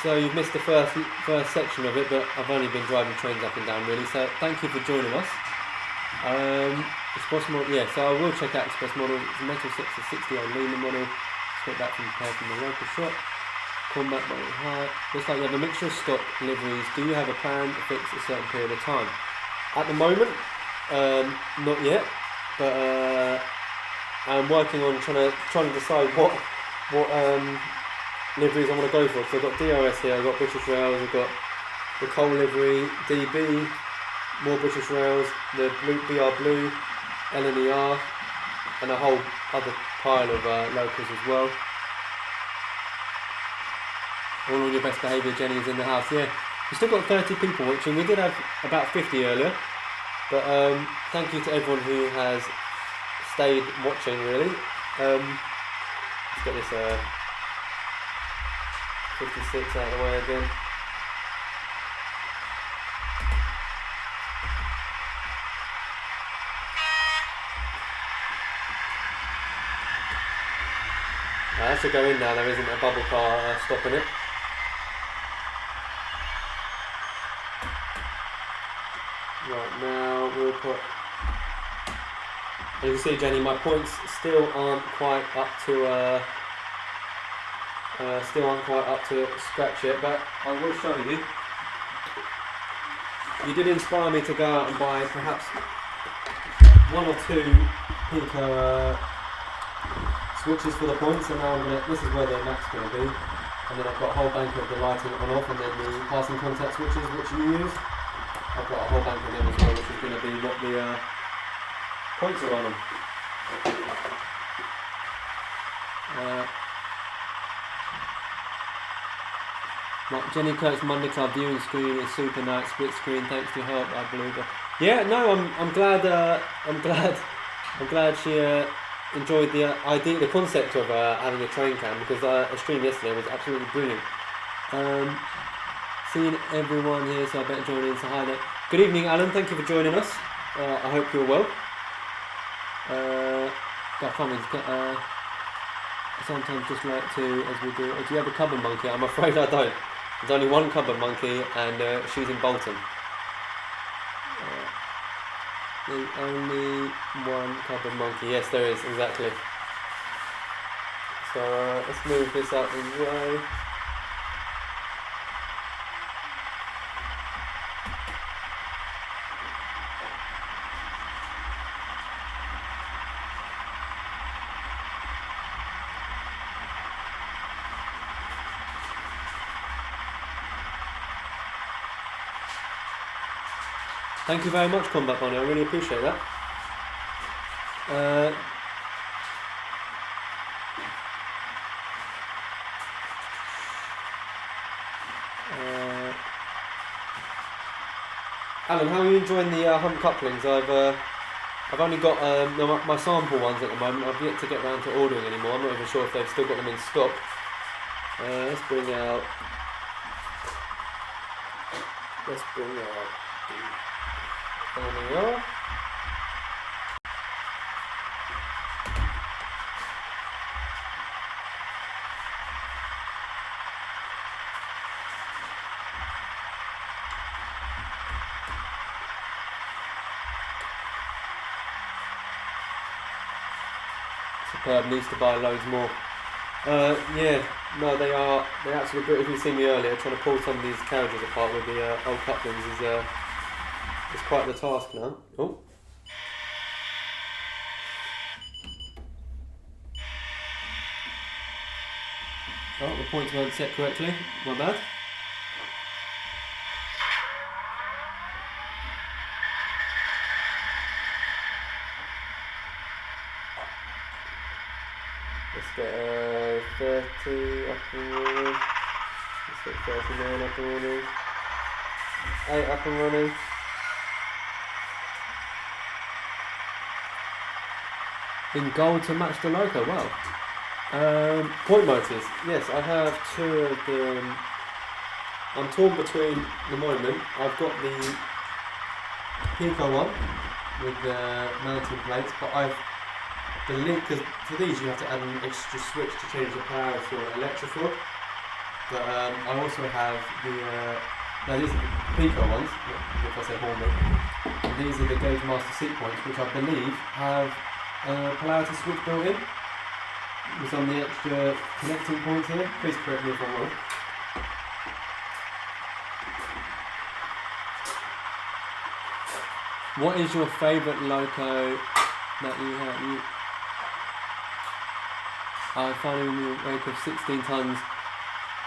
So you've missed the first section of it, but I've only been driving trains up and down really. So thank you for joining us. Express model, yeah. So I will check out Express model. It's a metal 60 Lehman model. Straight back from the local shop. Combat model high. Looks like you have a mixture of stock liveries. Do you have a plan to fix a certain period of time? At the moment, not yet, but I'm working on trying to decide what liveries I want to go for. So I've got DRS here, I've got British Rails, I've got the coal livery, DB, more British Rails, the BR Blue, LNER, and a whole other pile of locals as well. All on your best behaviour, Jenny is in the house. Yeah, we've still got 30 people watching. We did have about 50 earlier, but thank you to everyone who has stayed watching. Really, let's get this 56 out of the way again. That should go in now. There isn't a bubble car stopping it. Right, now we'll put. As you can see, Jenny, my points still aren't quite up to scratch yet, but I will show you. You did inspire me to go out and buy perhaps 1 or 2 Pico switches for the points, and now this is where the map's going to be. And then I've got a whole bank of the lighting on off, and then the passing contact switches which you use. I've got a whole bank of them as well, which is going to be what the points are on them. Jenny Kirk's Monday Club viewing screen is super nice, split screen. Thanks to your help, I believe. Yeah, no, I'm glad. I'm glad she enjoyed the idea, the concept of having a train cam, because a stream yesterday was absolutely brilliant. Seeing everyone here, so I better join in. So hi there. Good evening, Alan. Thank you for joining us. I hope you're well. I sometimes just like to, as we do. Do you have a cupboard monkey? I'm afraid I don't. There's only one cupboard monkey, and she's in Bolton. There's only one cupboard monkey. Yes, there is, exactly. So let's move this out of the way. Thank you very much, Combat Bonnie. I really appreciate that. Alan, how are you enjoying the hump couplings? I've only got my sample ones at the moment. I've yet to get around to ordering anymore. I'm not even sure if they've still got them in stock. Let's bring out there we are. Superb, needs to buy loads more. Yeah, no, they're absolutely great. If you've seen me earlier, trying to pull some of these carriages apart with the old couplings is quite the task now. Oh. Oh, the points weren't set correctly. My bad. Let's get 30 up and running. Let's get 39 up and running. 8 up and running. In gold to match the loco, wow. Point motors, yes, I have 2 of them. I'm torn between the moment. I've got the Pico one with the mounting plates, but I've believe, because for these you have to add an extra switch to change the power for electrical. But I also have the, now these are the Pico ones, if I say Hornbill. And these are the Gauge Master seat points, which I believe have a polarity switch built in. With on the extra connecting points here. Please correct me if I'm wrong. What is your favourite loco that you have? I finally knew a rake of 16 tons.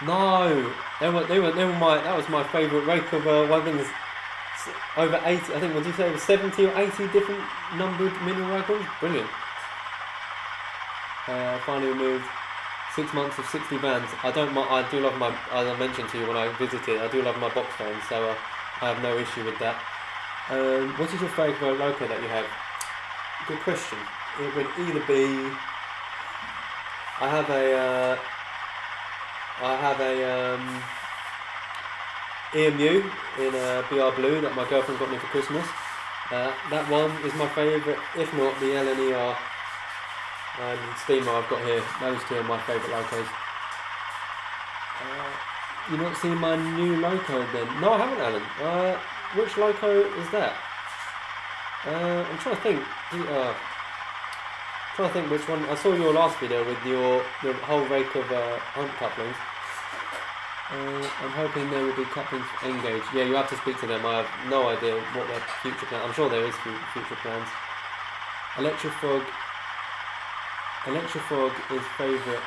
No, that was my favourite rake of wagons. Over 80, I think. What did you say? Over 70 or 80 different numbered mineral wagons. Brilliant. Finally removed 6 months of 60 vans. I do love my, as I mentioned to you when I visited, I do love my box vans, so I have no issue with that. What is your favourite loco that you have? Good question. It would either be, I have a EMU in BR Blue that my girlfriend got me for Christmas. That one is my favourite, if not the LNER and steamer I've got here. Those 2 are my favourite locos. You've not seen my new loco then? No, I haven't, Alan. Which loco is that? I'm trying to think. Trying to think which one. I saw your last video with the whole rake of hunt couplings. I'm hoping there will be couplings engaged. Yeah, you have to speak to them. I have no idea what their future plans. I'm sure there is future plans. Electrofog is favourite.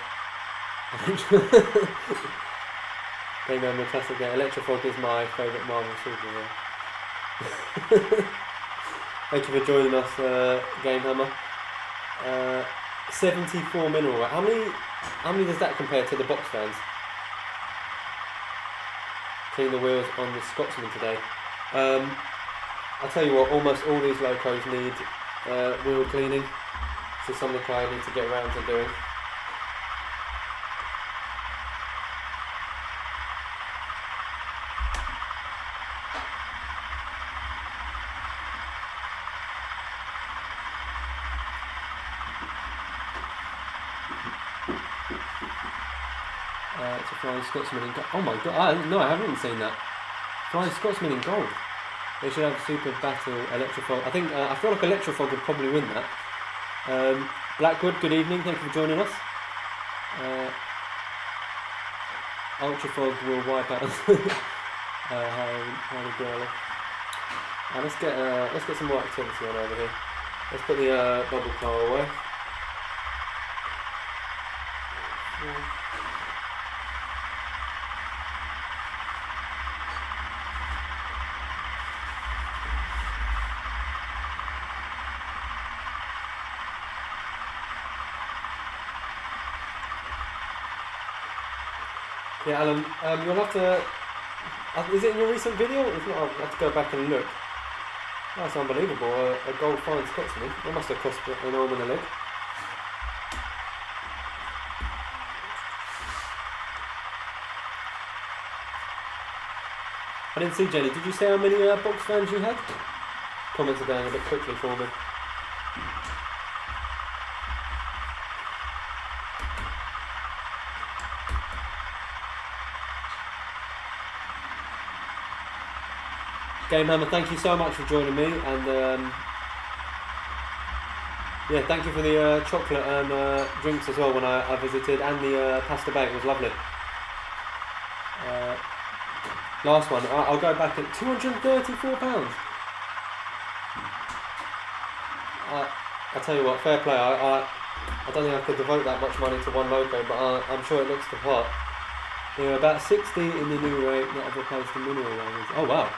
Game over classic game. Electrofog is my favourite Marvel superhero. Thank you for joining us, Game Hammer. 74 mineral. How many does that compare to the box fans? Clean the wheels on the Scotsman today. I'll tell you what, almost all these locos need wheel cleaning. So something I need to get around to doing. It's a Flying Scotsman in gold. Oh my god, no, I haven't seen that. Flying Scotsman in gold. They should have Super Battle Electrofog. I feel like Electrofog would probably win that. Blackwood, good evening, thank you for joining us. Ultrafog will wipe out Harry Girl. Let's get some more activity on over here. Let's put the bubble car away. Yeah, Alan, you'll have to... is it in your recent video? If not, I'll have to go back and look. That's unbelievable, a gold Flying Scotsman. That must have cost an arm and a leg. didn't see Jenny. Did you say how many box fans you had? Comments are going a bit quickly for me. Game Hammer, thank you so much for joining me, and yeah, thank you for the chocolate and drinks as well when I visited, and the pasta bake was lovely. Last one, I'll go back at £234. I tell you what, fair play. I don't think I could devote that much money to one loco, but I'm sure it looks the part. There are about 60 in the new rate that have replaced the mineral ones. Oh wow.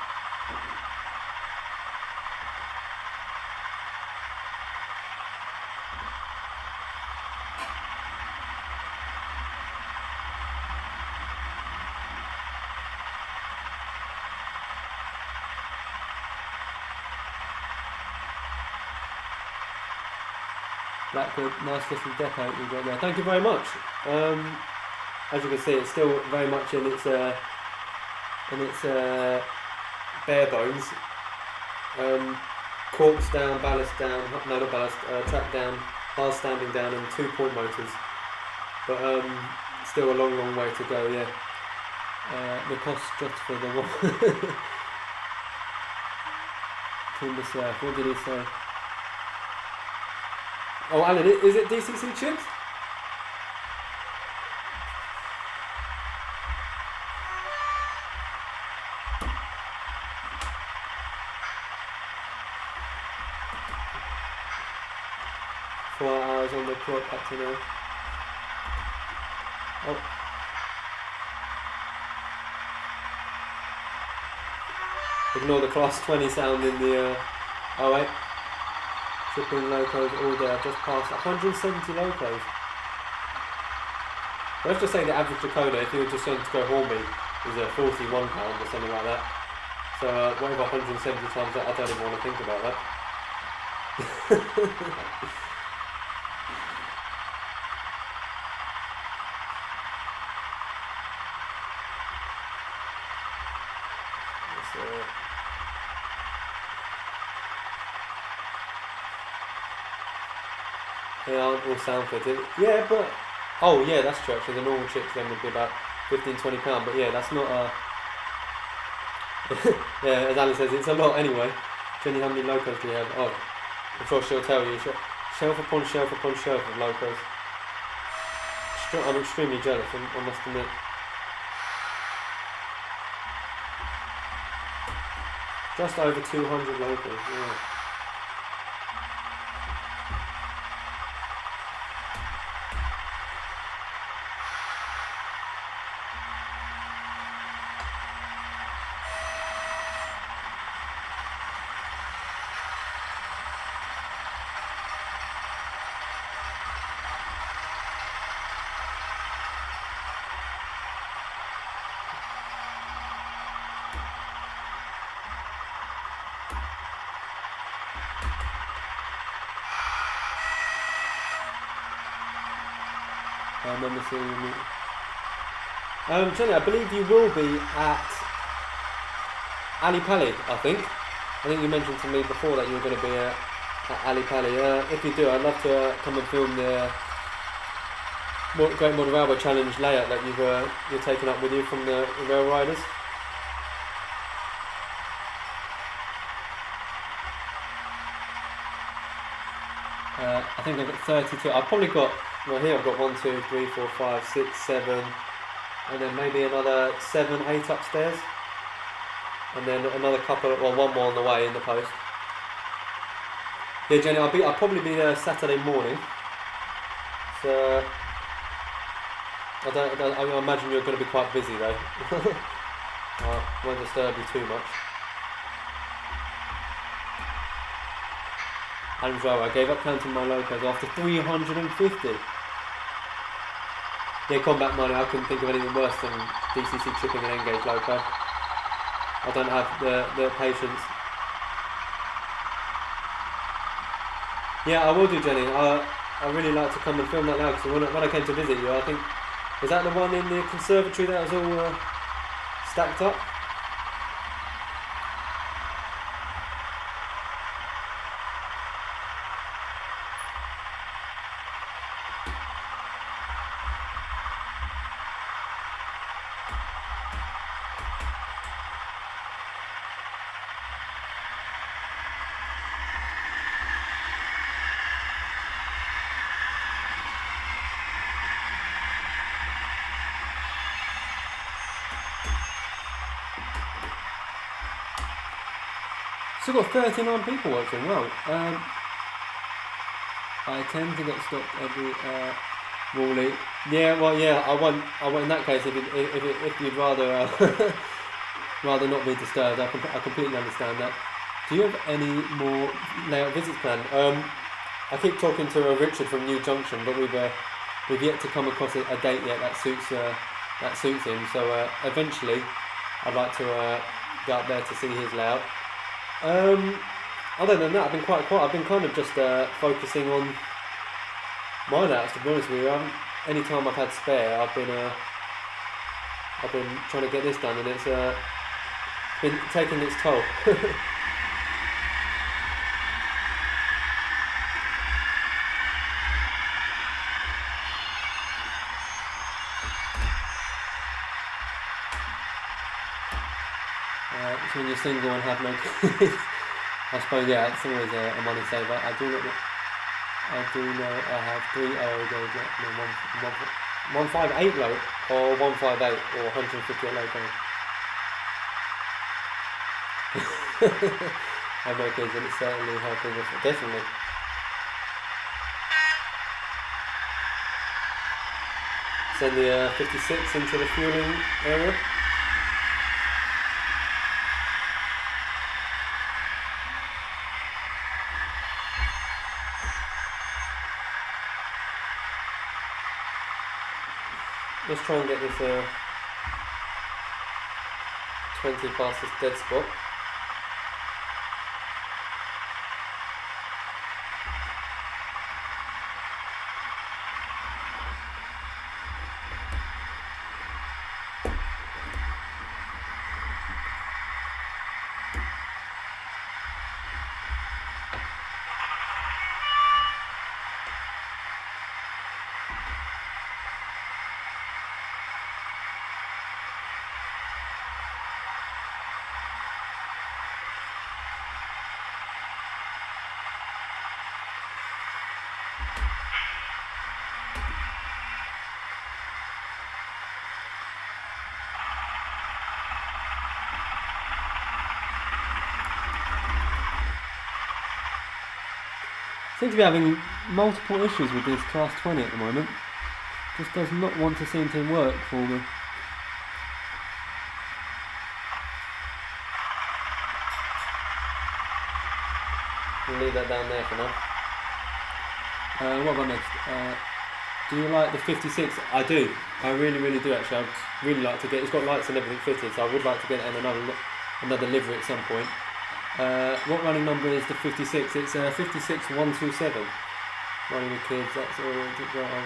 Blackwood, nice little depot we've got there. Thank you very much. As you can see, it's still very much in its bare bones. Corks down, ballast down, no not ballast, track down, bar standing down, and 2-point motors. But still a long way to go. Yeah. The cost just for the one. Timber Surf. What did he say? Oh, Alan, is it DCC chips? On the clock up to now. Oh. Ignore the class 20 sound in the 08. Tripping locos all day. I've just passed 170 locos. Let's just say the average Dakota, if you were just going to go home beat, is a £41 or something like that. So whatever 170 times that, I don't even want to think about that. They aren't all sound fitted. Yeah, but oh yeah, that's true. Actually, the normal chips then would be about £15-20. But yeah, that's not yeah, as Alan says, it's a lot anyway. Jenny, how many locos do you have? Oh, I'm sure she'll tell you. Shelf upon shelf upon shelf of locos. I'm extremely jealous, I must admit. Just over 200 locos. Yeah. I remember seeing you. Jenny, I believe you will be at Ali Pali, I think. I think you mentioned to me before that you were going to be at Ali Pali. If you do, I'd love to come and film the Great Modern Railway Challenge layout that you're taking up with you from the Rail Riders. I think I've got 32. I've probably got, well here I've got 1, 2, 3, 4, 5, 6, 7, and then maybe another 7, 8 upstairs, and then another couple, well one more on the way in the post. Yeah, Jenny, I'll probably be there Saturday morning. So I imagine you're going to be quite busy though. I won't disturb you too much. And well, I gave up counting my locos after 350. Yeah, combat money, I couldn't think of anything worse than DCC chipping an N-gauge loco. I don't have the patience. Yeah, I will do, Jenny. I really like to come and film that now, because when I came to visit you, I think, was that the one in the conservatory that was all stacked up? Still got 39 people watching. Wow. I tend to get stopped every Wally. Yeah, well, yeah. I want. In that case, if you'd rather rather not be disturbed, I completely understand that. Do you have any more layout visits planned? I keep talking to Richard from New Junction, but we've yet to come across a date yet that suits him. So eventually, I'd like to go up there to see his layout. Other than that, I've been quite quiet. I've been kind of just focusing on my layouts. To be honest with you, any time I've had spare, I've been trying to get this done, and it's been taking its toll. So when you're single and have no kids, I suppose, yeah, it's always a money saver. I do know I have 3 aerogates, no, 158 low, or 158, or 158 low code. I have no kids, and it's certainly helping with it, definitely. Send the 56 into the fueling area. Let's try and get this 20 past this dead spot. Seem to be having multiple issues with this class 20 at the moment. Just does not want to seem to work for me. We'll leave that down there for now. What about next? Do you like the 56? I do. I really do actually. I'd really like to get. It's got lights and everything fitted, so I would like to get it in another livery at some point. What running number is the 56? It's 56127. Running with kids, that's all right on.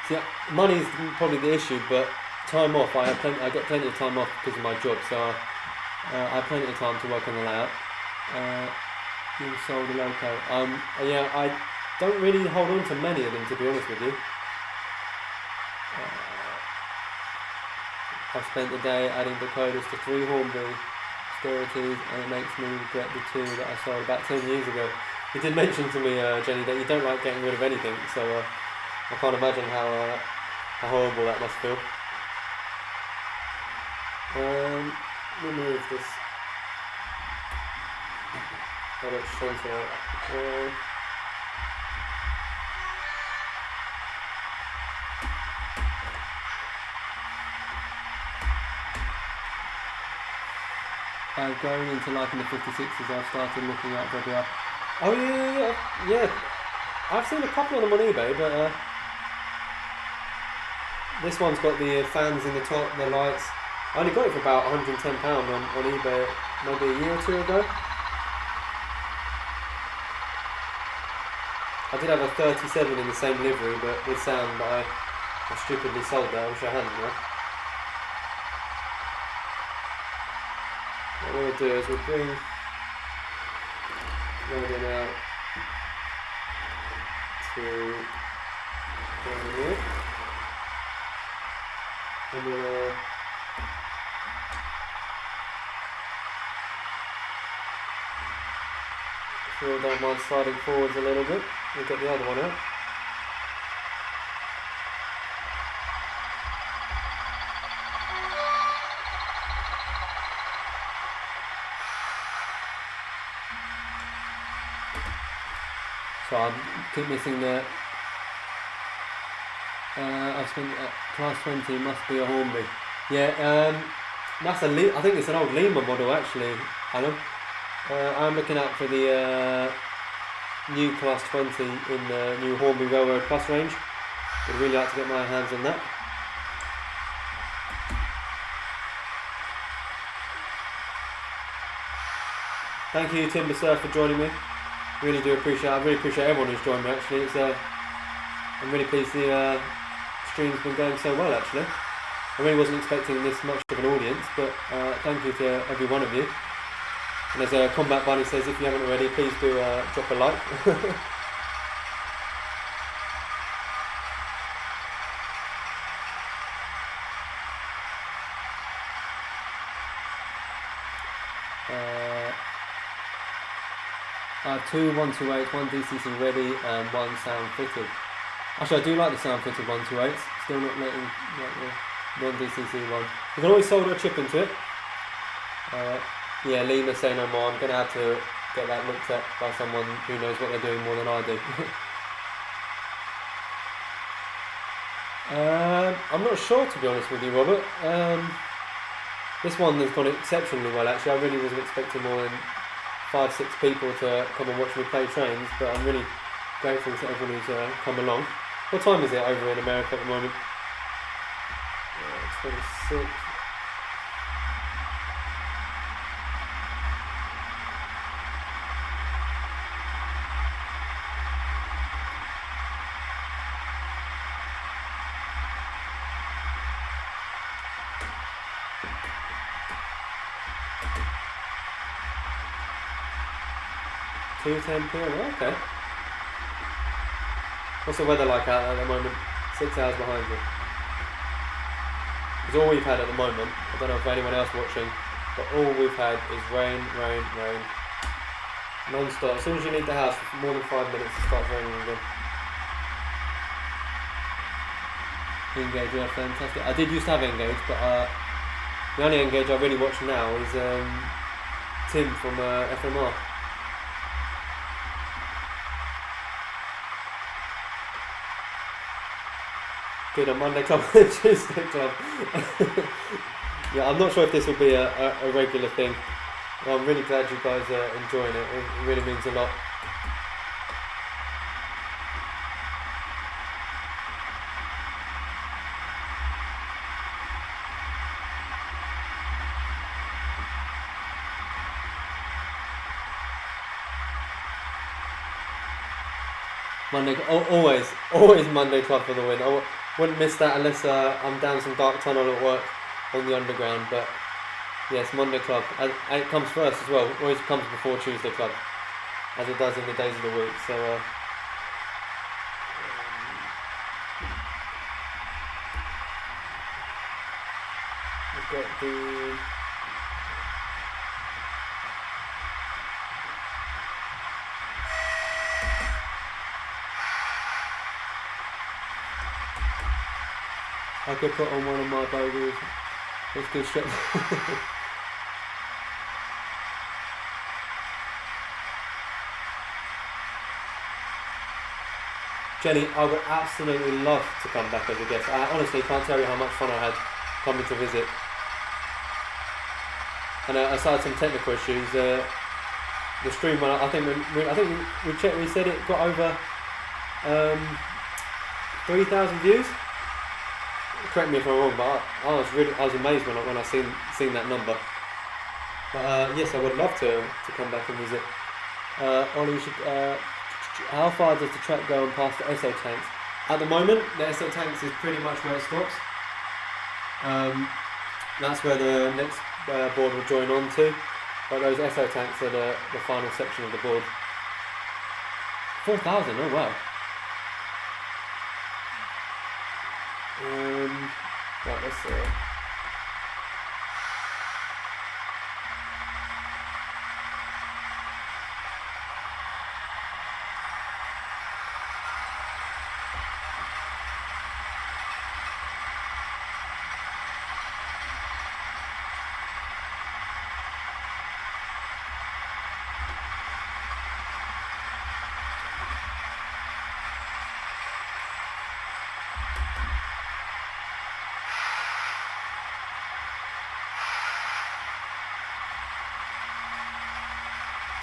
See, money's probably the issue, but time off, I get plenty of time off because of my job, so I have plenty of time to work on the layout. You sold a loco. Yeah, I don't really hold on to many of them, to be honest with you. I spent the day adding decoders to 3 Hornby austerities, and it makes me regret the 2 that I sold about 10 years ago. You did mention to me, Jenny, that you don't like getting rid of anything, so I can't imagine how horrible that must feel. Let me move this. How much center out? I've grown into liking the 56s. I've started looking at WR. Oh yeah. I've seen a couple of them on eBay, but this one's got the fans in the top, the lights. I only got it for about £110 on eBay maybe a year or 2 ago. I did have a 37 in the same livery, but with sound, but I stupidly sold that. I wish I hadn't. What we'll do is we'll bring Wardle out to here, and we'll if you don't mind sliding forwards a little bit, we'll get the other one out. So I keep missing the. I've spent class 20. Must be a Hornby. Yeah. That's I think it's an old Lima model actually, Alan. I'm looking out for the new class 20 in the new Hornby Railroad Plus range. Would really like to get my hands on that. Thank you, Timber Surf, for joining me. Really do appreciate. I really appreciate everyone who's joined me. Actually, I'm really pleased the stream's been going so well. Actually, I really wasn't expecting this much of an audience, but thank you to every one of you. And as Combat Bunny says, if you haven't already, please do drop a like. I have two 128s, one DCC ready, and one sound fitted. Actually, I do like the sound fitted 128s. Still not letting the non-DCC one. You can always solder a chip into it. Yeah, Lima say no more. I'm going to have to get that looked at by someone who knows what they're doing more than I do. I'm not sure, to be honest with you, Robert. This one has gone exceptionally well, actually. I really wasn't expecting more than 5-6 people to come and watch me play trains, but I'm really grateful to everyone who's come along. What time is it over in America at the moment? 26. Two 10 p.m. Okay. What's the weather like out at the moment? 6 hours behind you. Because all we've had at the moment, I don't know if anyone else watching, but all we've had is rain, rain, rain. Non-stop. As soon as you leave the house for more than 5 minutes, it starts raining again. Engage, yeah, fantastic. I did used to have Engage, but the only Engage I really watch now is Tim from FMR. Good, a Monday club and Tuesday club. Yeah, I'm not sure if this will be a regular thing. I'm really glad you guys are enjoying it. It really means a lot. Monday, always Monday club for the win. I wouldn't miss that unless I'm down some dark tunnel at work on the underground. But yes, Monday club. And it comes first as well. Always comes before Tuesday club, as it does in the days of the week. So we've got the. I could put on one of my bogies. It's good shit. Jenny, I would absolutely love to come back as a guest. I honestly can't tell you how much fun I had coming to visit. And aside some technical issues, the stream went. I think we checked. We said it got over 3,000 views. Correct me if I'm wrong, but I was amazed when I seen that number. But yes, I would love to come back and visit. Ollie, how far does the track go and past the SO tanks? At the moment, the SO tanks is pretty much where it stops. That's where the next board will join on to. But those SO tanks are the final section of the board. 4,000, oh wow. Right, let's see.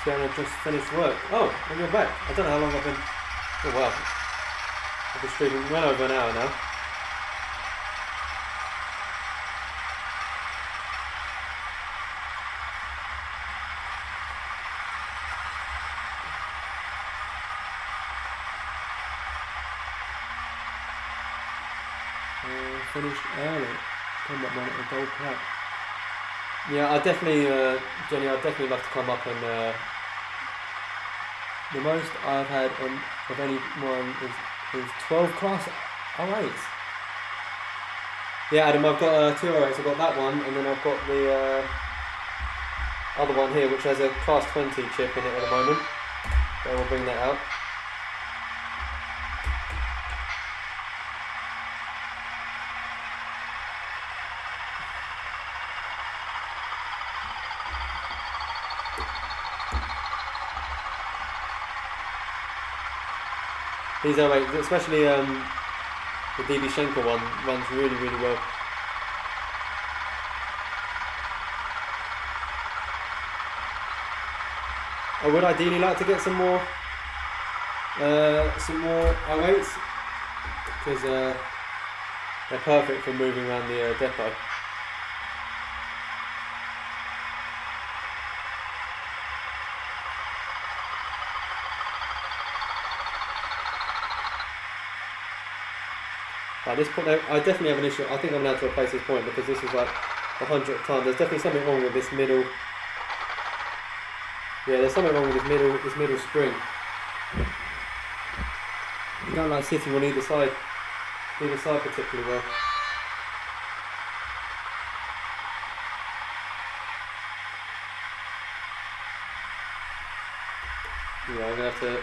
going to just finish work. Oh, and you're back. I don't know how long I've been... Oh, wow. I've been streaming well over an hour now. Finished early. Come up on a gold plaque. Yeah, I definitely, Jenny, I'd definitely love to come up and... the most I've had of anyone is 12 class 08s. Yeah, Adam, I've got 2 08s. I've got that one, and then I've got the other one here, which has a class 20 chip in it at the moment. So we'll bring that out. These 08s, especially the DB Schenker one, runs really, really well. I would ideally like to get some more 08s, because they're perfect for moving around the depot. At this point, I definitely have an issue. I think I'm going to have to replace this point because this is like the 100th time. There's definitely something wrong with this middle. Yeah, there's something wrong with this middle spring. You don't like sitting on either side particularly well. Yeah, I'm going to have to...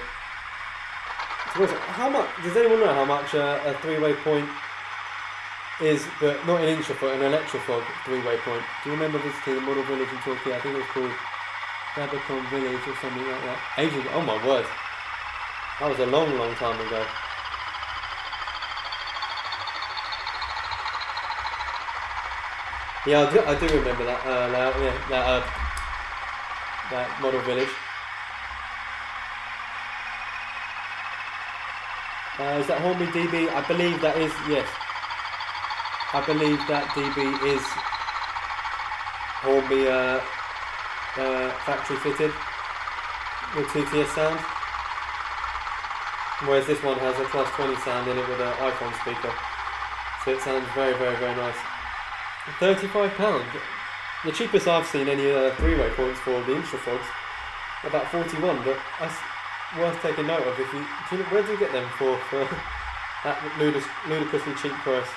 How much? Does anyone know how much a 3-way point is, but not an intrafoot, an electrofog 3-way point? Do you remember visiting the model village in Turkey? I think it was called Babacon Village or something like that. Ages ago. Oh my word. That was a long, long time ago. Yeah, I do remember that. That model village. Is that Hornby DB? I believe that is, yes. I believe that DB is Hornby factory fitted with 2TS sound. Whereas this one has a class 20 sound in it with an iPhone speaker. So it sounds very, very, very nice. £35. The cheapest I've seen any 3-way points for the Intrafogs, about 41, but that's worth taking note of. Where do you get them for that ludicrously cheap price?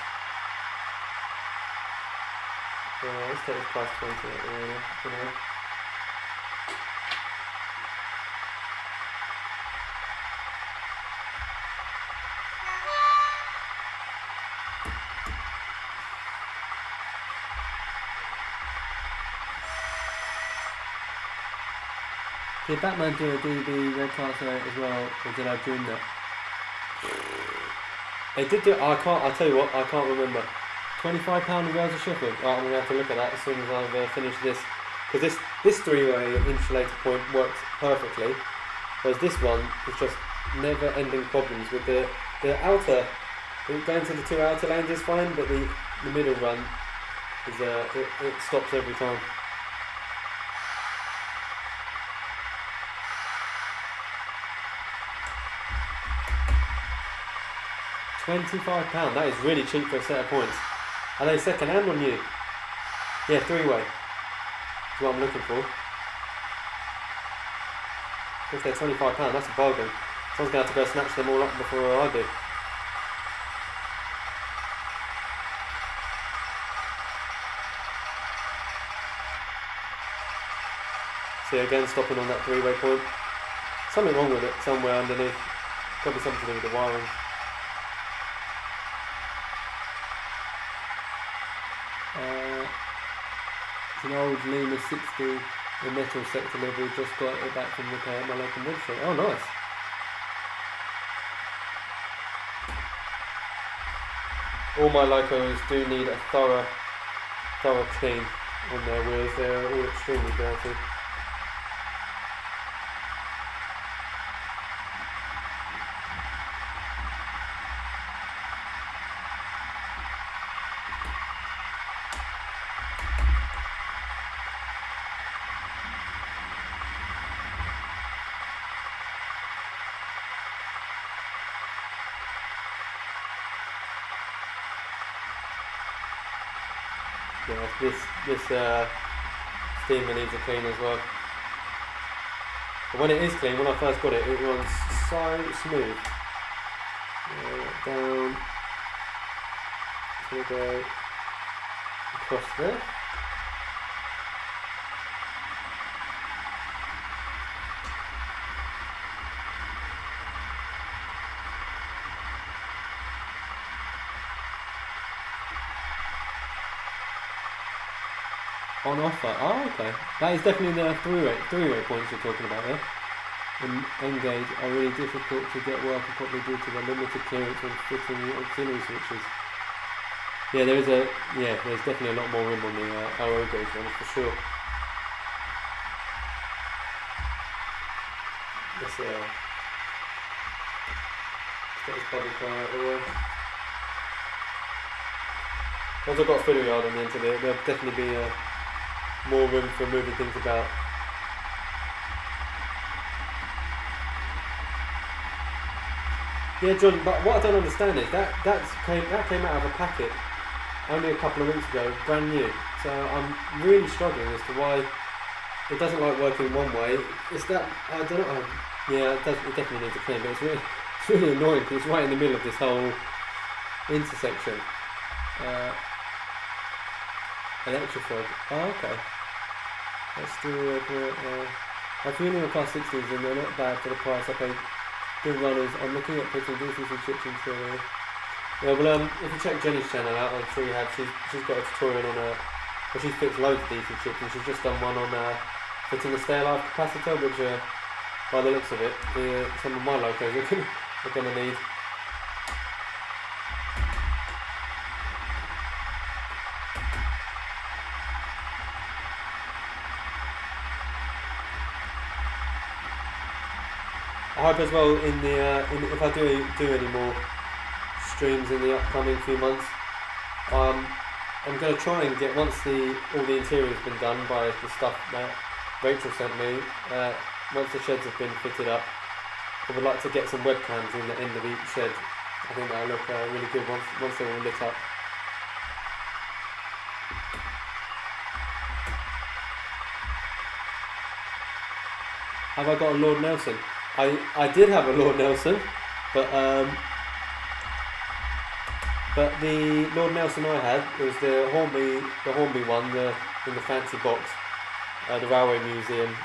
Let's take this class 20 out there, yeah. Did Batman do a DB red class 8 as well, or did I dream that? They did do it. I'll tell you what, I can't remember. £25 in Girls of Sheffield. Oh, I'm going to have to look at that as soon as I've finished this. Because this 3-way insulator point works perfectly. Whereas this one is just never ending problems with the outer. Going to the 2 outer lanes is fine, but the middle run is it stops every time. £25, that is really cheap for a set of points. Are they second hand or new? Yeah, 3-way. That's what I'm looking for. If they're £25, that's a bargain. Someone's going to have to go snatch them all up before I do. See, again, stopping on that 3-way point. Something wrong with it somewhere underneath. Probably something to do with the wiring. It's an old Lima 60 in metal sector delivery, just got it back from repair at my local wood shop. Oh, nice. All my locos do need a thorough clean on their wheels. They're all extremely dirty. Yeah, this steamer needs a clean as well. But when it is clean, when I first got it, it runs so smooth. Down. So we go across there. On offer. Oh, okay. That is definitely the three-way points you're talking about there. And N-gauge are really difficult to get working properly due to the limited clearance when fitting the auxiliary switches. Yeah, there's definitely a lot more room on the RO gauge one for sure. Let's get this bubble car out of the way. Once I've got a filler yard on the end of it, there'll definitely be more room for moving things about. Yeah, John, but what I don't understand is that came out of a packet only a couple of weeks ago, brand new. So I'm really struggling as to why it doesn't like working one way. It's that, I don't know. Yeah, it definitely needs a clean, but it's really annoying because it's right in the middle of this whole intersection. Electrofog. Oh, okay. Let's do I've been in the class 60s and they're not bad for the price I paid. Good runners. I'm looking at putting DCC chips into yeah, well, if you check Jenny's channel out, I'm sure you have. She's got a tutorial on well, she fits loads of DC chips, and she's just done one on fitting a stay alive capacitor, which by the looks of it, some of my locos are going to need. I hope as well if I do any more streams in the upcoming few months, I'm going to try and get, once all the interior has been done by the stuff that Rachel sent me, once the sheds have been fitted up, I would like to get some webcams in the end of each shed. I think that'll look really good once they're all lit up. Have I got a Lord Nelson? I did have a Lord Nelson, but the Lord Nelson I had was the Hornby one, in the fancy box, the Railway Museum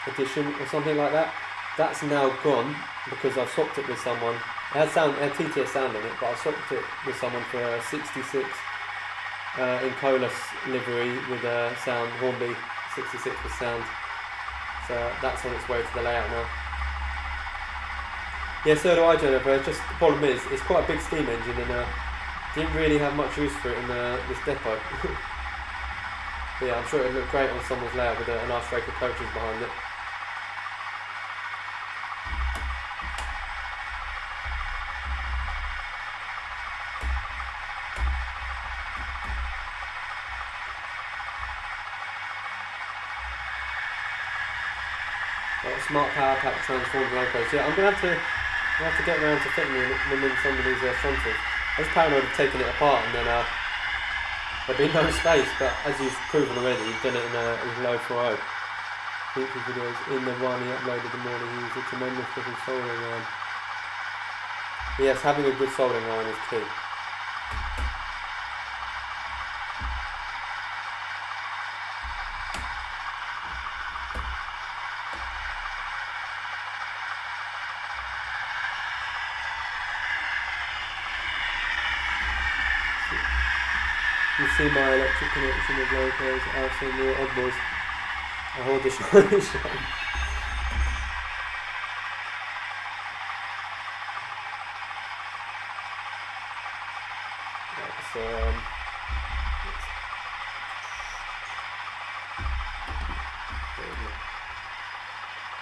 edition or something like that. That's now gone because I've swapped it with someone. It had TTS sound on it, but I swapped it with someone for a 66 in Colas livery with a sound, Hornby 66 with sound. So that's on its way to the layout now. Yeah, so do I, Jennifer. Just the problem is, it's quite a big steam engine and didn't really have much use for it in this depot. But yeah, I'm sure it'd look great on someone's layout with a nice rake of coaches behind it. Smart power pack transformed locos. Yeah, I'm gonna have to get around to fitting them in some of these frontals. I was paranoid of taking it apart and then there'd be no space. But as you've proven already, you've done it in low 4.0. Feature videos in the one he uploaded the morning. He used a tremendous looking soldering iron. Yes, having a good soldering iron is key. You see my electric connection with locos, I've seen more oddballs. I hold the shiny shine.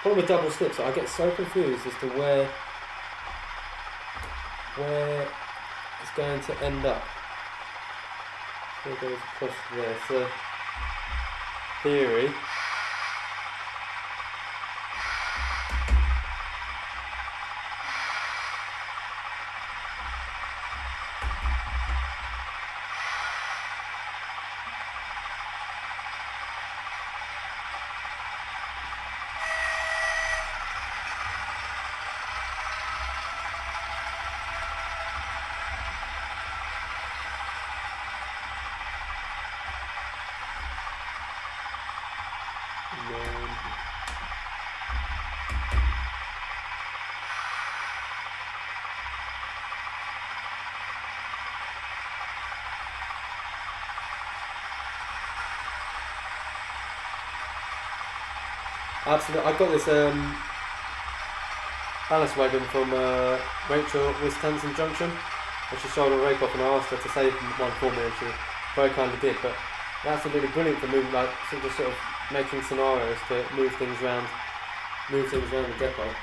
Problem with double slips, I get so confused as to where it's going to end up. It goes across there. So, theory. Absolutely. I got this ballast wagon from Rachel at Wisconsin Junction, and she sold a rake off, and I asked her to save one for me, and she very kindly did. But that's absolutely brilliant for moving, like sort of making scenarios to move things around the depot.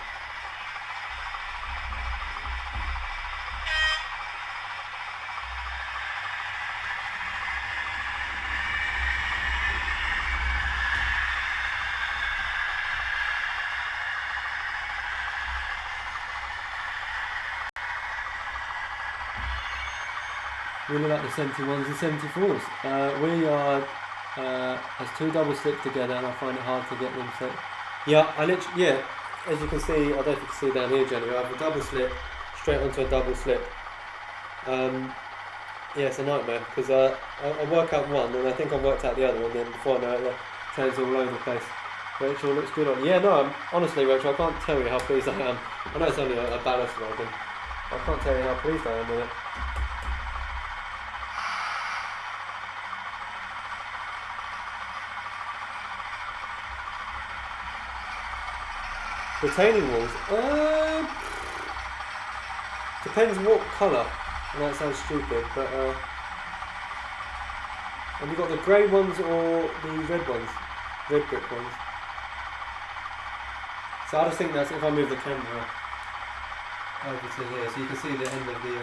Really like the 71s and 74s. We are as two double slip together, and I find it hard to get them set. Yeah, as you can see, I don't know if you can see down here, Jenny, I have a double slip straight onto a double slip. Yeah, it's a nightmare because I work out one and I think I worked out the other, and then before I know it, the train's all over the place. Rachel looks good on. Yeah, no, honestly, Rachel, I can't tell you how pleased I am. I know it's only a ballast wagon. I can't tell you how pleased I am with it. Retaining walls? Depends what colour. And that sounds stupid, but have you got the grey ones or the red ones? Red brick ones. So I just think that's if I move the camera over to here, so you can see the end of the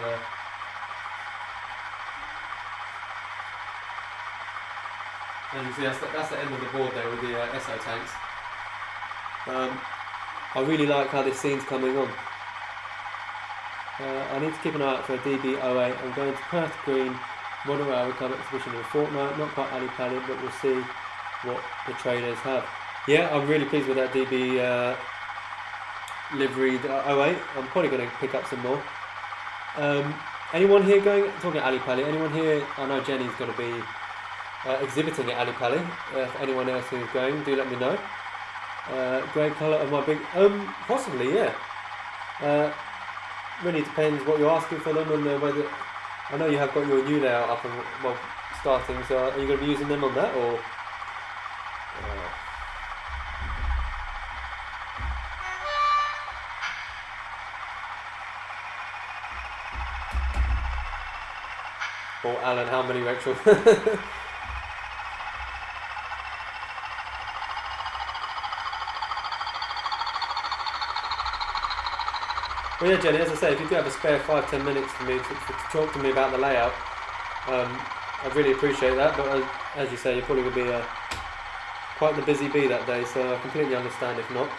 and you see that's the end of the board there with the SO tanks. I really like how this scene's coming on. I need to keep an eye out for a DB08. I'm going to Perth Green, Wardle Railway Club exhibition in a fortnight. Not quite Ali Pally, but we'll see what the traders have. Yeah, I'm really pleased with that DB liveried 08. I'm probably going to pick up some more. Anyone here going, talking Ali Pally, anyone here, I know Jenny's going to be exhibiting at Ali Pally. If anyone else who's going, do let me know. Grey colour of my big, possibly, yeah. Really depends what you're asking for them and whether. I know you have got your new layout up and starting. So are you going to be using them on that or? Or Alan, how many, Rachel? Well, yeah, Jenny, as I say, if you do have a spare 5-10 minutes for me to talk to me about the layout, I'd really appreciate that. But as you say, you're probably going to be quite the busy bee that day, so I completely understand if not.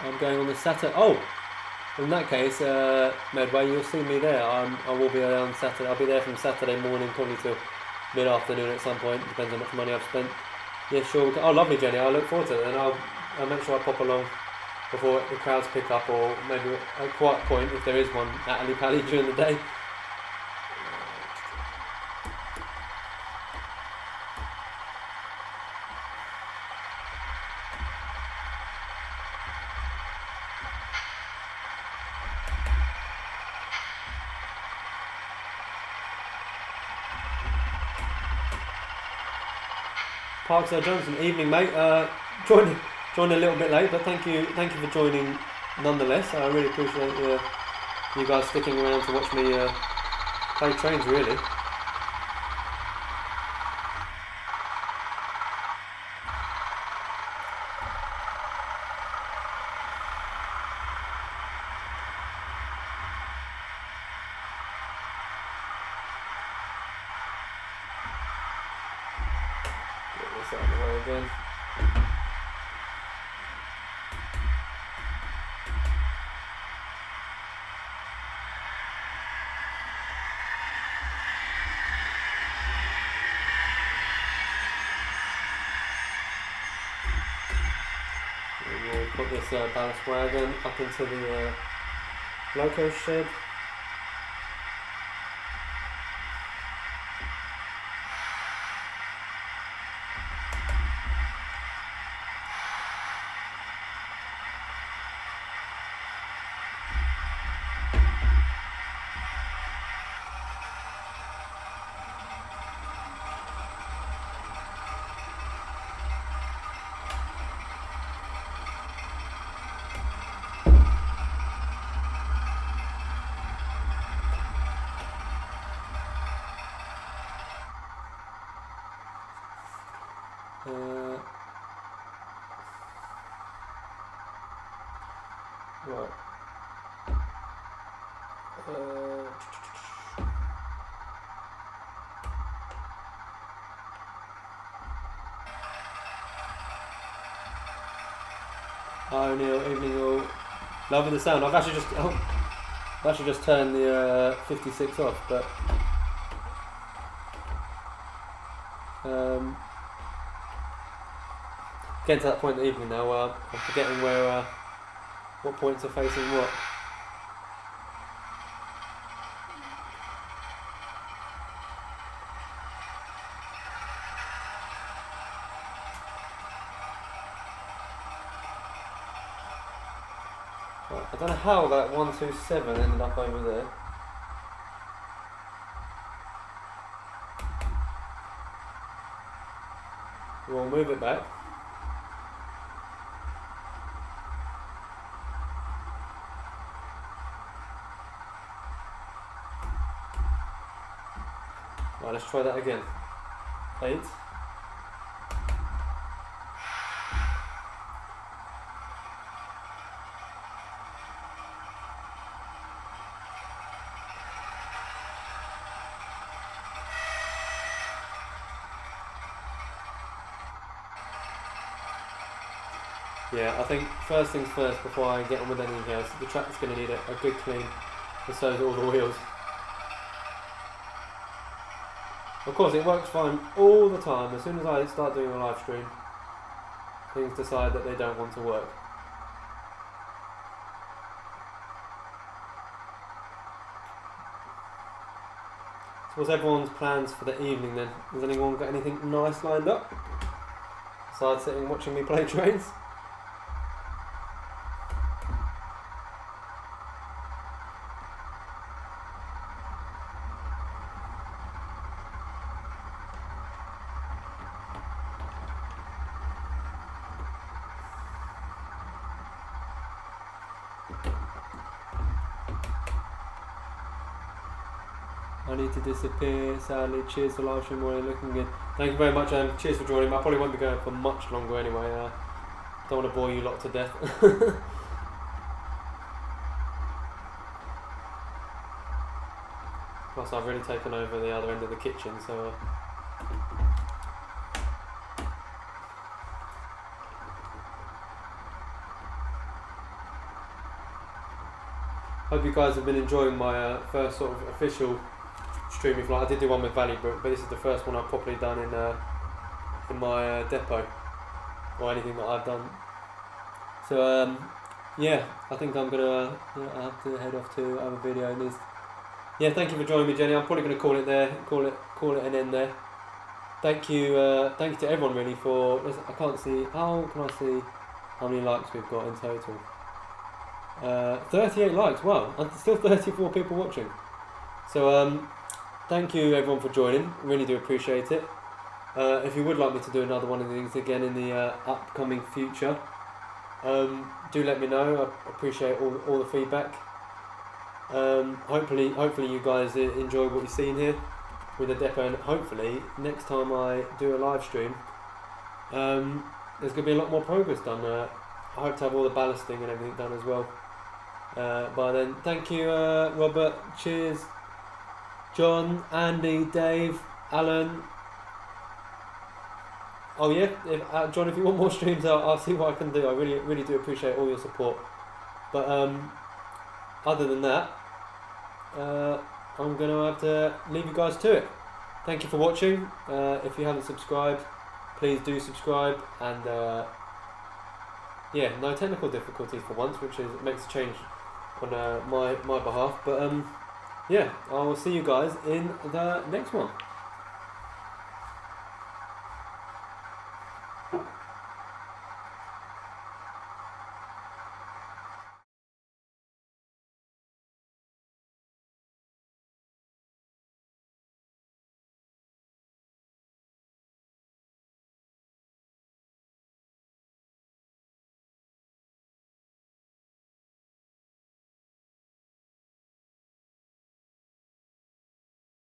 I'm going on the Saturday. Oh, in that case, Medway, you'll see me there. I will be there on Saturday. I'll be there from Saturday morning probably till mid-afternoon at some point. Depends how much money I've spent. Yeah, sure. Oh, lovely, Jenny. I look forward to it. And I'll make sure I pop along before the crowds pick up, or maybe at a quiet point if there is one at Ali Pally during the day. Parkside Johnson, evening, mate. Joined a little bit late, but thank you for joining nonetheless. I really appreciate you guys sticking around to watch me play trains, really. Get this out of the way again. We'll put this ballast wagon up into the loco shed. Right. Hi Neil, evening all. Loving the sound. I've actually just turned the 56 off, but getting to that point in the evening now. I'm forgetting where what points are facing what. Right, I don't know how that 127 ended up over there. We'll move it back. Right, let's try that again. 8. Yeah, I think first things first before I get on with anything else, the track's going to need a good clean, and so is all the wheels. Of course, it works fine all the time. As soon as I start doing a live stream, things decide that they don't want to work. So what's everyone's plans for the evening then? Has anyone got anything nice lined up? Besides sitting and watching me play trains? I need to disappear, sadly. Cheers for live stream, morning, looking good. Thank you very much, cheers for joining me. I probably won't be going for much longer anyway. Don't want to bore you lot to death. Plus I've really taken over the other end of the kitchen, so hope you guys have been enjoying my first sort of official streaming flight. I did do one with Valleybrook, but this is the first one I've properly done in my depot, or anything that I've done. So yeah, I think I'm gonna I have to head off to other video. Yeah, thank you for joining me, Jenny. I'm probably gonna call it there, call it an end there. Thank you to everyone really for. I can't see. How can I see how many likes we've got in total? 38 likes. Wow, and still 34 people watching. So thank you everyone for joining. Really do appreciate it. If you would like me to do another one of these again in the upcoming future, do let me know. I appreciate all the feedback. Hopefully you guys enjoy what you've seen here with the depot, and hopefully next time I do a live stream, there's going to be a lot more progress done. I hope to have all the ballasting and everything done as well by then. Thank you, Robert. Cheers. John, Andy, Dave, Alan. Oh yeah, John, if you want more streams, I'll see what I can do. I really do appreciate all your support. But other than that, I'm going to have to leave you guys to it. Thank you for watching. If you haven't subscribed, please do subscribe, and yeah, no technical difficulties for once, which makes a change on my behalf. But yeah, I will see you guys in the next one.